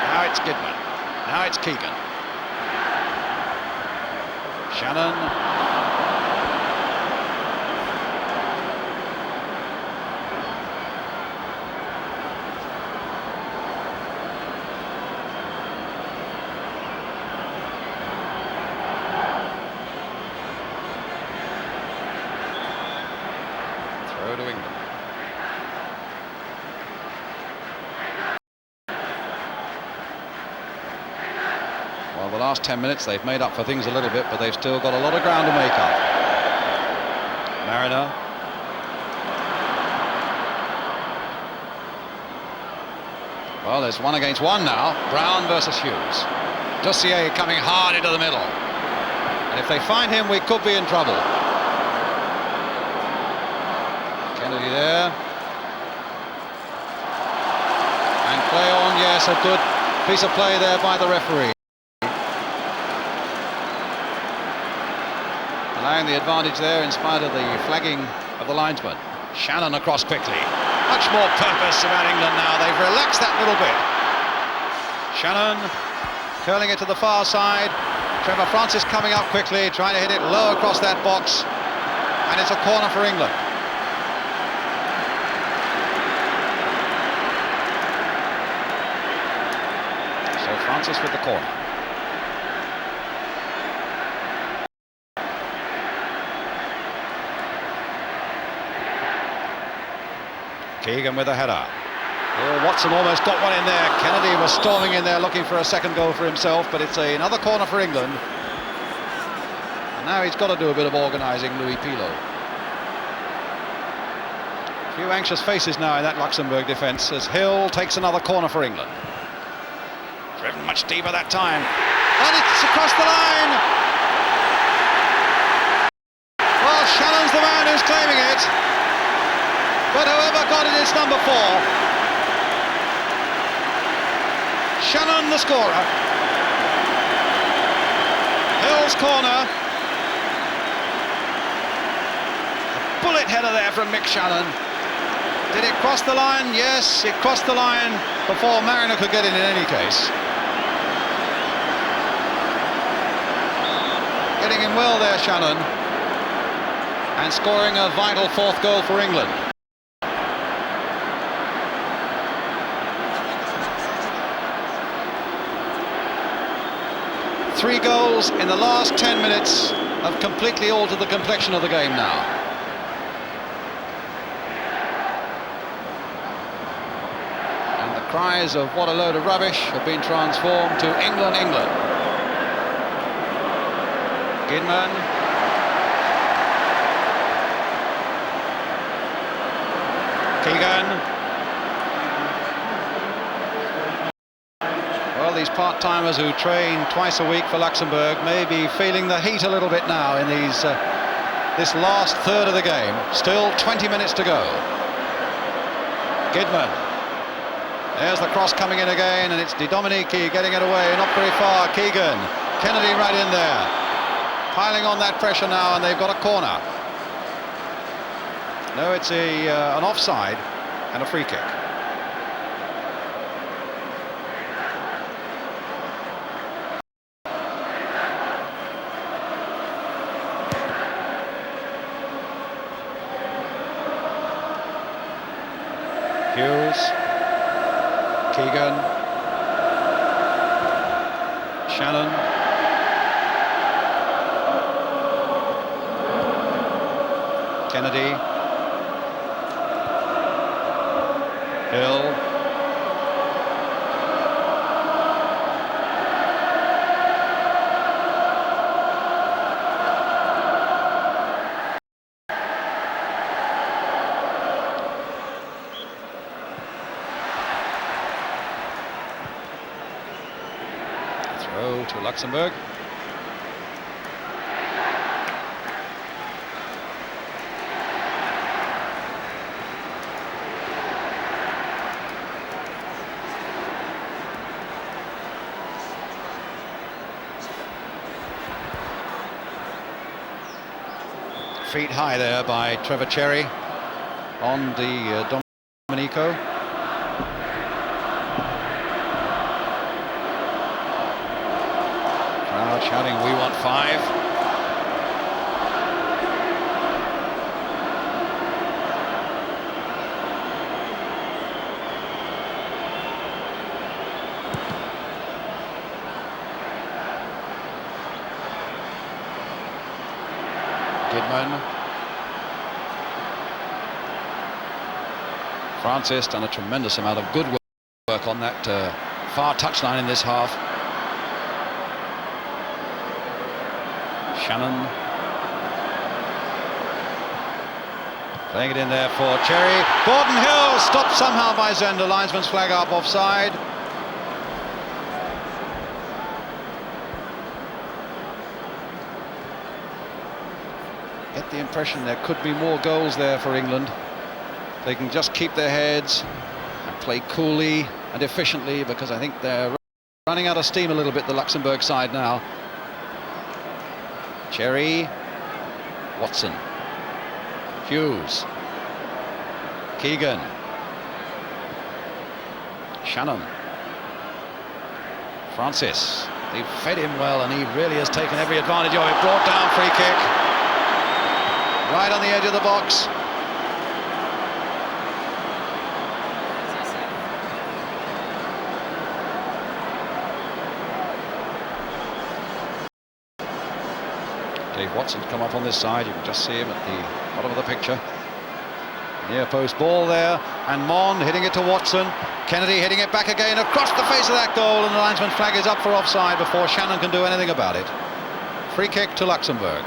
Now it's Kidman. Now it's Keegan. Shannon. Throw to England. Well, the last 10 minutes they've made up for things a little bit, but they've still got a lot of ground to make up. Mariner. Well, there's 1 against 1 now. Brown versus Hughes. Dossier coming hard into the middle. And if they find him, we could be in trouble. Kennedy there. And play on, yes, a good piece of play there by the referee. Allowing the advantage there in spite of the flagging of the linesman. Shannon across quickly. Much more purpose about England now. They've relaxed that little bit. Shannon curling it to the far side. Trevor Francis coming up quickly, trying to hit it low across that box. And it's a corner for England. So Francis with the corner. Keegan with a header. Oh, Watson almost got one in there. Kennedy was storming in there looking for a second goal for himself, but it's another corner for England. And now he's got to do a bit of organising, Louis Pilot. A few anxious faces now in that Luxembourg defence as Hill takes another corner for England. Driven much deeper that time. And it's across the line! Well, Shannon's the man who's claiming it. But whoever got it is number 4. Shannon the scorer. Hill's corner. A bullet header there from Mick Shannon. Did it cross the line? Yes, it crossed the line before Mariner could get in any case. Getting in well there, Shannon. And scoring a vital 4th goal for England. Three goals in the last 10 minutes have completely altered the complexion of the game now. And the cries of "what a load of rubbish" have been transformed to "England, England." Kidman. Keegan. Well, these part-timers who train twice a week for Luxembourg may be feeling the heat a little bit now in these this last third of the game. Still 20 minutes to go. Kidman. There's the cross coming in again, and it's Di Dominici getting it away, not very far. Keegan. Kennedy right in there. Piling on that pressure now, and they've got a corner. No, it's an offside and a free kick. Hughes, Keegan, Shannon, Kennedy, Hill, throw to Luxembourg. Feet high there by Trevor Cherry on the Domenico. Crowd shouting, "We want 5." Kidman. Francis done a tremendous amount of good work on that far touchline in this half. Shannon playing it in there for Cherry. Gordon Hill stopped somehow by Zender. Linesman's flag up offside. Get the impression there could be more goals there for England. They can just keep their heads and play coolly and efficiently, because I think they're running out of steam a little bit, the Luxembourg side now. Cherry, Watson, Hughes, Keegan, Shannon, Francis. They've fed him well and he really has taken every advantage of it. Brought down, free kick. Right on the edge of the box. Dave Watson's come up on this side. You can just see him at the bottom of the picture. Near post ball there, and Mon hitting it to Watson. Kennedy hitting it back again across the face of that goal, and the linesman's flag is up for offside before Shannon can do anything about it. Free kick to Luxembourg.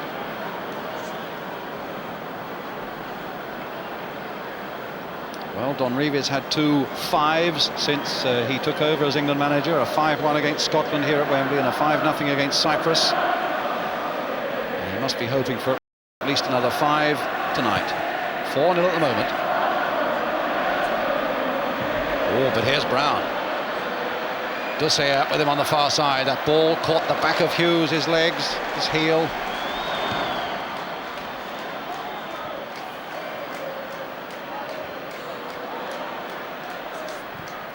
Well, Don Reeves had 2 5s since he took over as England manager. A 5-1 against Scotland here at Wembley and a 5-0 against Cyprus. And he must be hoping for at least another 5 tonight. 4-0 at the moment. Oh, but here's Brown. Dussé out with him on the far side. That ball caught the back of Hughes, his legs, his heel.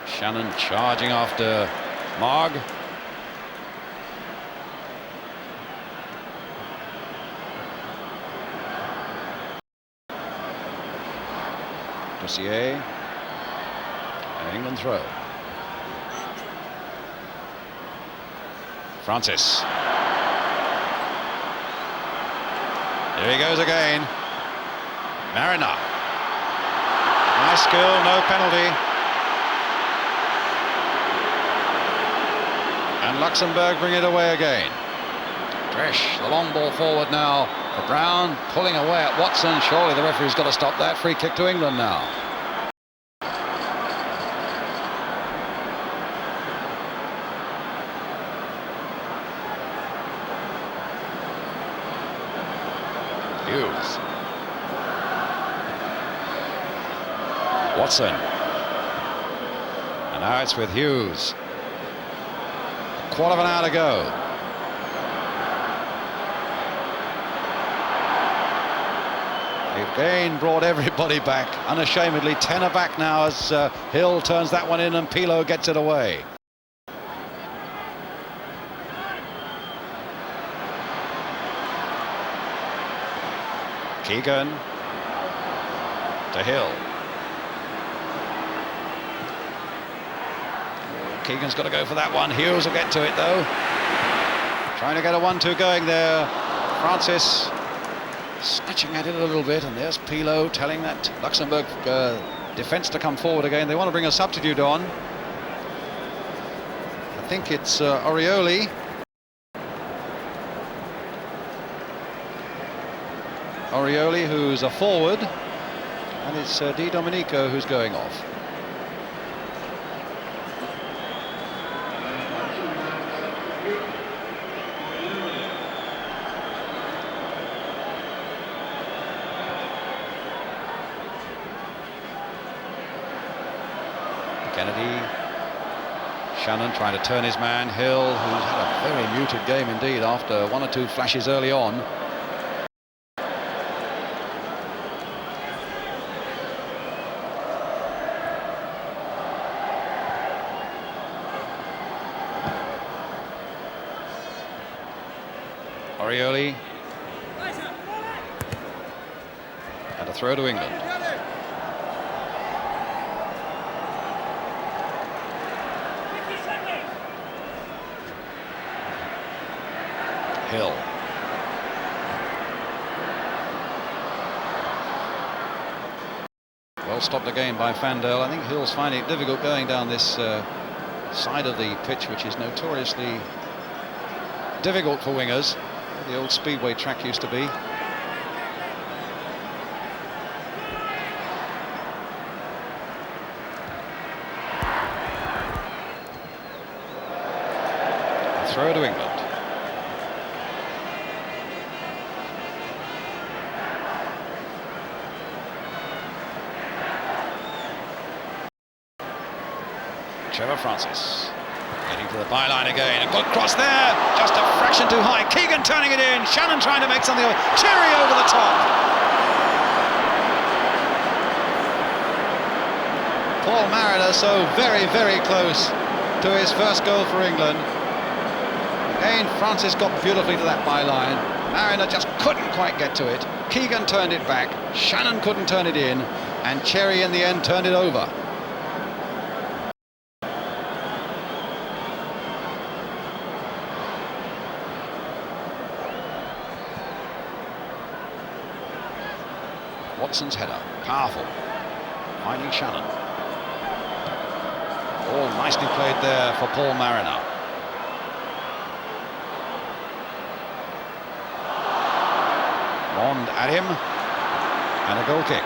Shannon charging after Marg. Dossier. And England throw. Francis. Here he goes again. Mariner. Nice skill, no penalty. And Luxembourg bring it away again. Dresch, the long ball forward now for Brown, pulling away at Watson. Surely the referee's got to stop that. Free kick to England now. Hughes. Watson. And now it's with Hughes. Quarter of an hour to go. They've again brought everybody back, unashamedly. 10 are back now as Hill turns that one in and Pilo gets it away. Keegan to Hill. Keegan's got to go for that one. Hughes will get to it though. Trying to get a 1-2 going there. Francis snatching at it a little bit, and there's Pilo telling that Luxembourg defence to come forward again. They want to bring a substitute on. I think it's Orioli. Orioli, who's a forward, and it's Di Domenico who's going off. Kennedy, Shannon trying to turn his man. Hill, who's had a very muted game indeed after 1 or 2 flashes early on. Orioli. And a throw to England. Hill. Well stopped again by Fandel. I think Hill's finding it difficult going down this side of the pitch, which is notoriously difficult for wingers. The old Speedway track used to be. A throw to England. Trevor Francis getting to the byline again. A good cross there, just a fraction too high. Keegan turning it in. Shannon trying to make something of it. Cherry over the top. Paul Mariner so very, very close to his first goal for England. Again, Francis got beautifully to that byline. Mariner just couldn't quite get to it. Keegan turned it back. Shannon couldn't turn it in, and Cherry in the end turned it over. Watson's header, powerful, finding Shannon. All nicely played there for Paul Mariner. Mond at him, and a goal kick.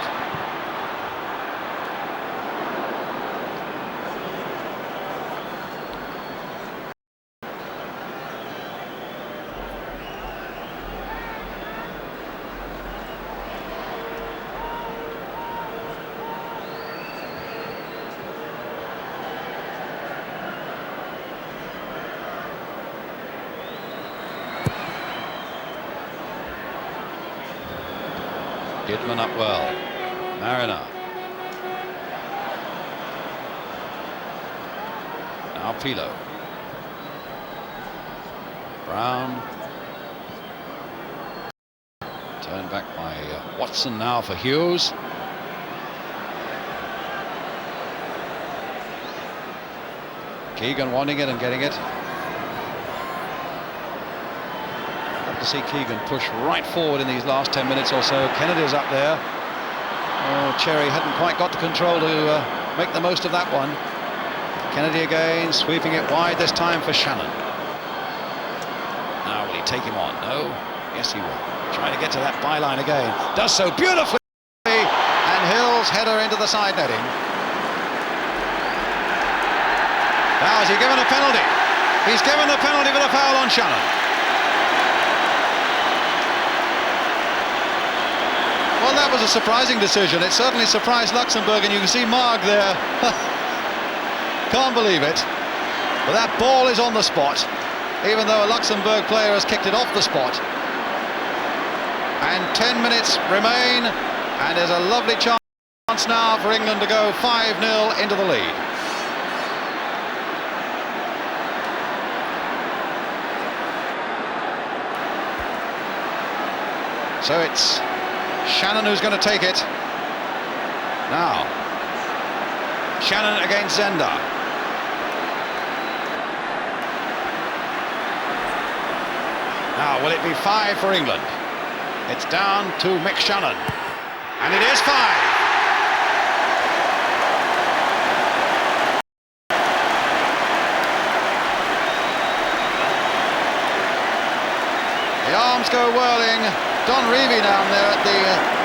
Gidman up well. Mariner. Now Pilo. Brown. Turned back by Watson now for Hughes. Keegan wanting it and getting it. To see Keegan push right forward in these last 10 minutes or so. Kennedy's up there. Oh, Cherry hadn't quite got the control to make the most of that one. Kennedy again, sweeping it wide, this time for Shannon. Now will he take him on? No? Yes, he will. Trying to get to that byline again. Does so beautifully. And Hill's header into the side netting. Now, has he given a penalty? He's given the penalty for the foul on Shannon. Well, that was a surprising decision. It certainly surprised Luxembourg, and you can see Marg there. Can't believe it. But that ball is on the spot, even though a Luxembourg player has kicked it off the spot. And 10 minutes remain, and there's a lovely chance now for England to go 5-0 into the lead. So it's Shannon who's going to take it. Now, Shannon against Zender. Now, will it be 5 for England? It's down to Mick Shannon. And it is 5. The arms go whirling. Don Revie down there at the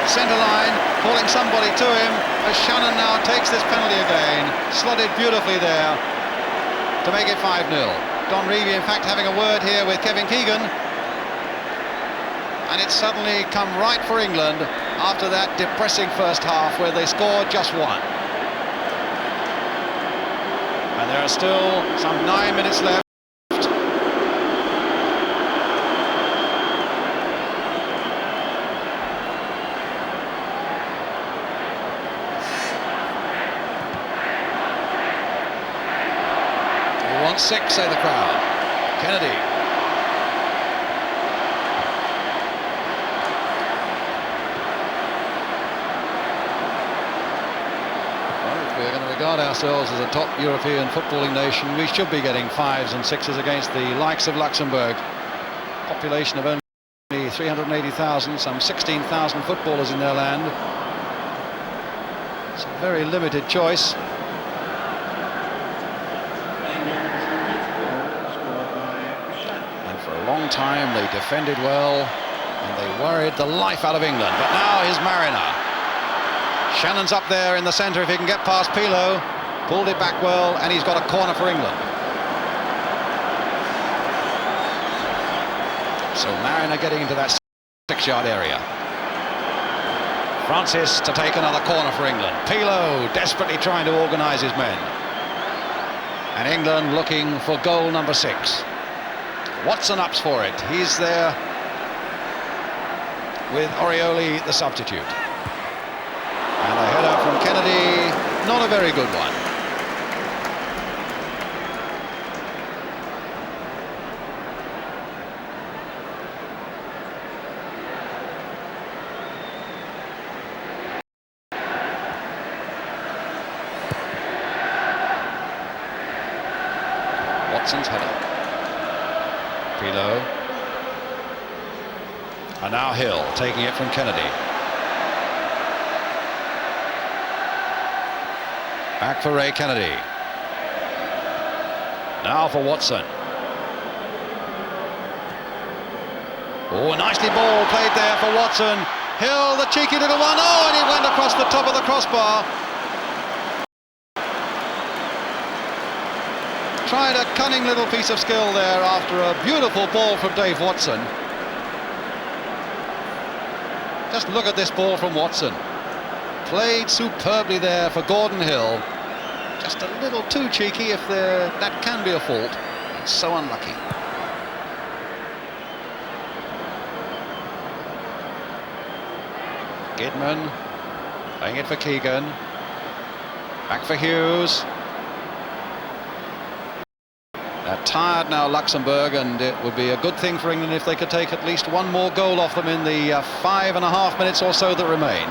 centre line, calling somebody to him, as Shannon now takes this penalty again. Slotted beautifully there to make it 5-0. Don Revie, in fact, having a word here with Kevin Keegan. And it's suddenly come right for England after that depressing first half where they scored just 1. And there are still some 9 minutes left. We want 6, say the crowd. Kennedy. regard ourselves as a top European footballing nation, we should be getting 5s and 6s against the likes of Luxembourg. Population of only 380,000, some 16,000 footballers in their land. It's a very limited choice. And for a long time they defended well and they worried the life out of England. But now here's Mariner. Shannon's up there in the centre if he can get past Pilo. Pulled it back well, and he's got a corner for England. So Mariner getting into that 6-yard area. Francis to take another corner for England. Pilo desperately trying to organise his men. And England looking for goal number 6. Watson ups for it. He's there with Orioli, the substitute. And a header from Kennedy, not a very good one. Watson's header. Pilo. And now Hill taking it from Kennedy. Back for Ray Kennedy. Now for Watson. Oh, nicely ball played there for Watson. Hill, the cheeky little one. Oh, and he went across the top of the crossbar. Tried a cunning little piece of skill there after a beautiful ball from Dave Watson. Just look at this ball from Watson. Played superbly there for Gordon Hill. Just a little too cheeky, if that can be a fault. It's so unlucky. Gidman playing it for Keegan. Back for Hughes. They're tired now, Luxembourg, and it would be a good thing for England if they could take at least one more goal off them in the 5.5 minutes or so that remain.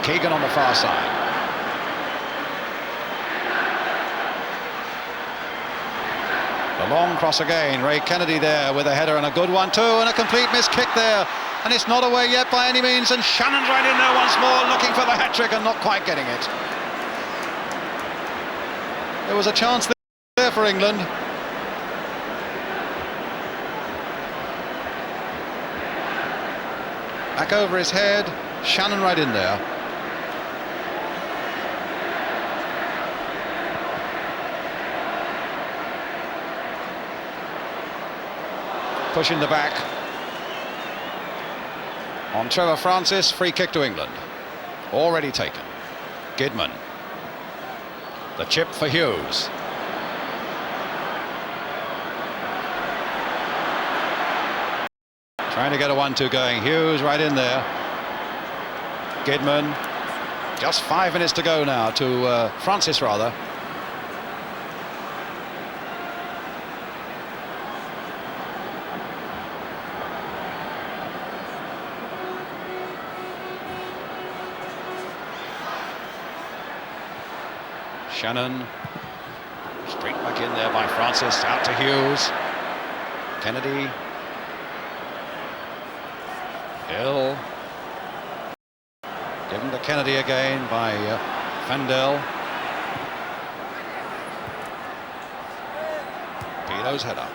Keegan on the far side. The long cross again. Ray Kennedy there with a header and a good one too, and a complete miss kick there. And it's not away yet by any means, and Shannon's right in there once more, looking for the hat-trick and not quite getting it. There was a chance there for England. Back over his head, Shannon right in there. Pushing the back. On Trevor Francis, free kick to England. Already taken. Gidman. The chip for Hughes. Trying to get a 1-2 going. Hughes right in there. Gidman. Just 5 minutes to go now to Francis rather. Shannon, straight back in there by Francis, out to Hughes. Kennedy. Hill. Given to Kennedy again by Fendel. Pilo's header.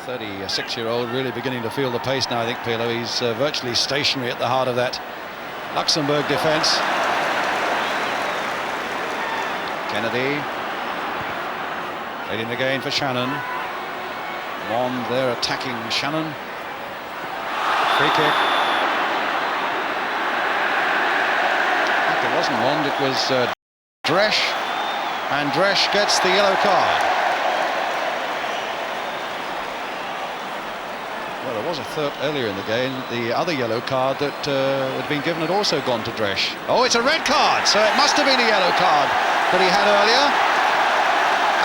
36-year-old really beginning to feel the pace now, I think, Pilo. He's virtually stationary at the heart of that Luxembourg defence. Kennedy. Played in again for Shannon. Mond there attacking Shannon. Free kick. It wasn't Mond, it was Dresch. And Dresch gets the yellow card. Well, there was a third earlier in the game. The other yellow card that had been given had also gone to Dresch. Oh, it's a red card, so it must have been a yellow card that he had earlier.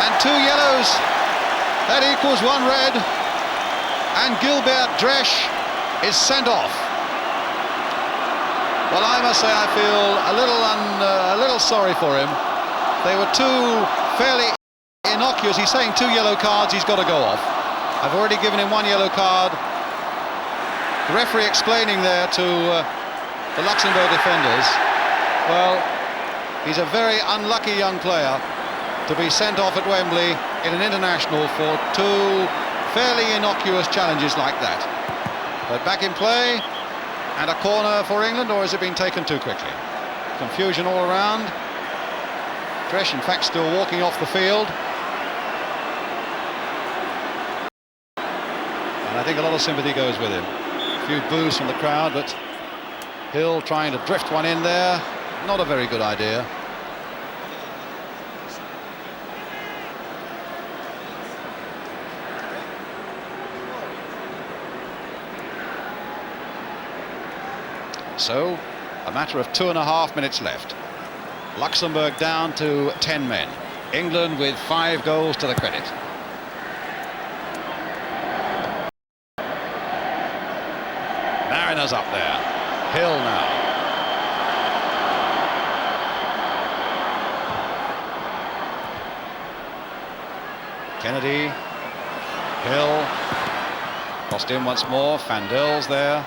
And 2 yellows. That equals 1 red. And Gilbert Dresch is sent off. Well, I must say I feel a little sorry for him. They were two fairly innocuous. He's saying 2 yellow cards, he's got to go off. I've already given him 1 yellow card. The referee explaining there to the Luxembourg defenders, well, he's a very unlucky young player to be sent off at Wembley in an international for 2 fairly innocuous challenges like that. But back in play, and a corner for England, or has it been taken too quickly? Confusion all around. Dresch, in fact, still walking off the field. And I think a lot of sympathy goes with him. A few boos from the crowd, but Hill trying to drift one in there. Not a very good idea. So, a matter of 2.5 minutes left. Luxembourg down to 10 men. England with 5 goals to the credit. Mariners up there. Hill now. Kennedy. Hill. Crossed in once more. Fandel's there.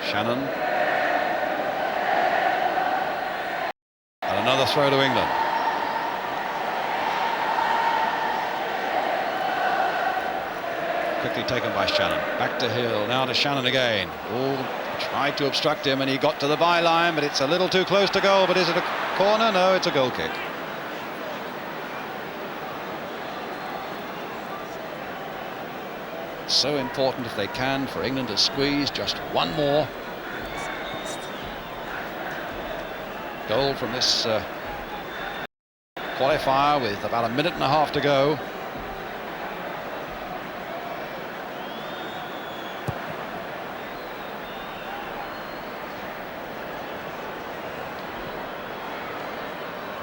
Shannon. And another throw to England. Quickly taken by Shannon. Back to Hill. Now to Shannon again. Oh, tried to obstruct him and he got to the byline, but it's a little too close to goal. But is it a corner? No, it's a goal kick. So important if they can for England to squeeze just 1 more goal from this qualifier with about 1.5 minutes to go.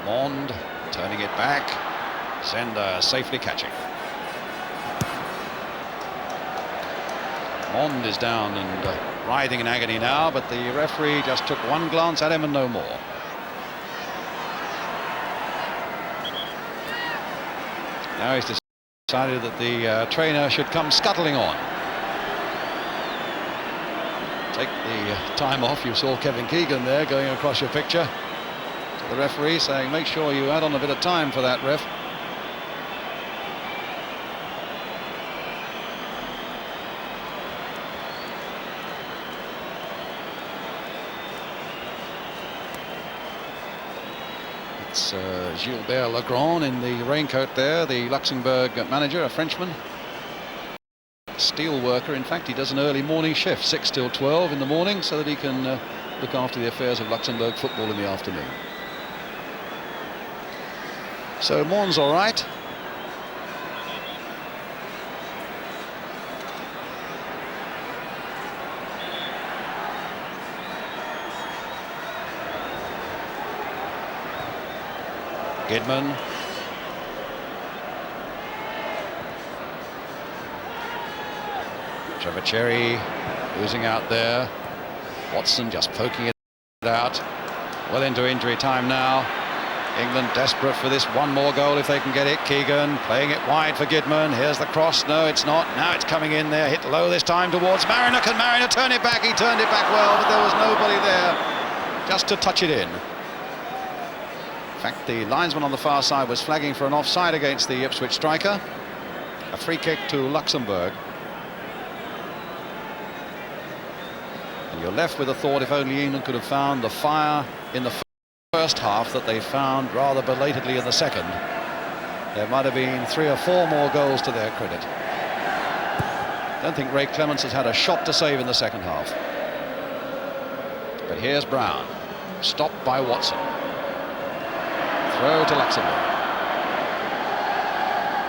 Mond turning it back. Zender safely catching. Mond is down and writhing in agony now, but the referee just took 1 glance at him and no more. Now he's decided that the trainer should come scuttling on. Take the time off. You saw Kevin Keegan there going across your picture to the referee saying, make sure you add on a bit of time for that, ref. It's Gilbert Legrand in the raincoat there, the Luxembourg manager, a Frenchman. Steel worker, in fact he does an early morning shift, 6 till 12 in the morning, so that he can look after the affairs of Luxembourg football in the afternoon. So Mons all right. Gidman. Trevor Cherry losing out there. Watson just poking it out. Well into injury time now. England desperate for this 1 more goal if they can get it. Keegan playing it wide for Gidman. Here's the cross. No, it's not. Now it's coming in there. Hit low this time towards Mariner. Can Mariner turn it back? He turned it back well, but there was nobody there just to touch it in. In fact, the linesman on the far side was flagging for an offside against the Ipswich striker. A free kick to Luxembourg. And you're left with a thought, if only England could have found the fire in the first half that they found rather belatedly in the second, there might have been 3 or 4 more goals to their credit. Don't think Ray Clements has had a shot to save in the second half. But here's Brown, stopped by Watson. Throw to Luxembourg.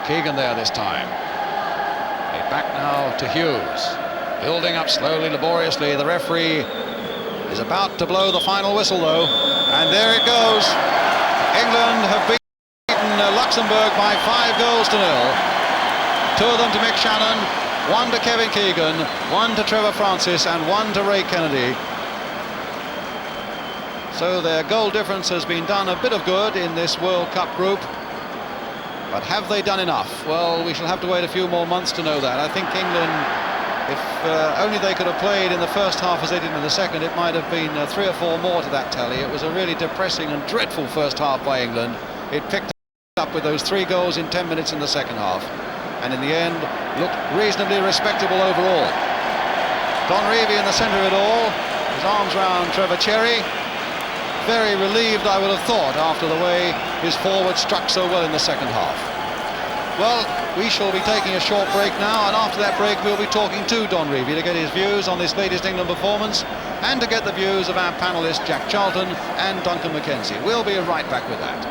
Keegan there this time. They back now to Hughes. Building up slowly, laboriously. The referee is about to blow the final whistle though. And there it goes. England have beaten Luxembourg by 5 goals to 0. 2 of them to Mick Shannon, 1 to Kevin Keegan, 1 to Trevor Francis and 1 to Ray Kennedy. So their goal difference has been done a bit of good in this World Cup group. But have they done enough? Well, we shall have to wait a few more months to know that. I think England, if only they could have played in the first half as they did in the second, it might have been 3 or 4 more to that tally. It was a really depressing and dreadful first half by England. It picked up with those 3 goals in 10 minutes in the second half. And in the end, looked reasonably respectable overall. Don Revie in the centre of it all, his arms round Trevor Cherry. Very relieved, I would have thought, after the way his forward struck so well in the second half. Well, we shall be taking a short break now, and after that break we'll be talking to Don Revie to get his views on this latest England performance and to get the views of our panellists Jack Charlton and Duncan McKenzie. We'll be right back with that.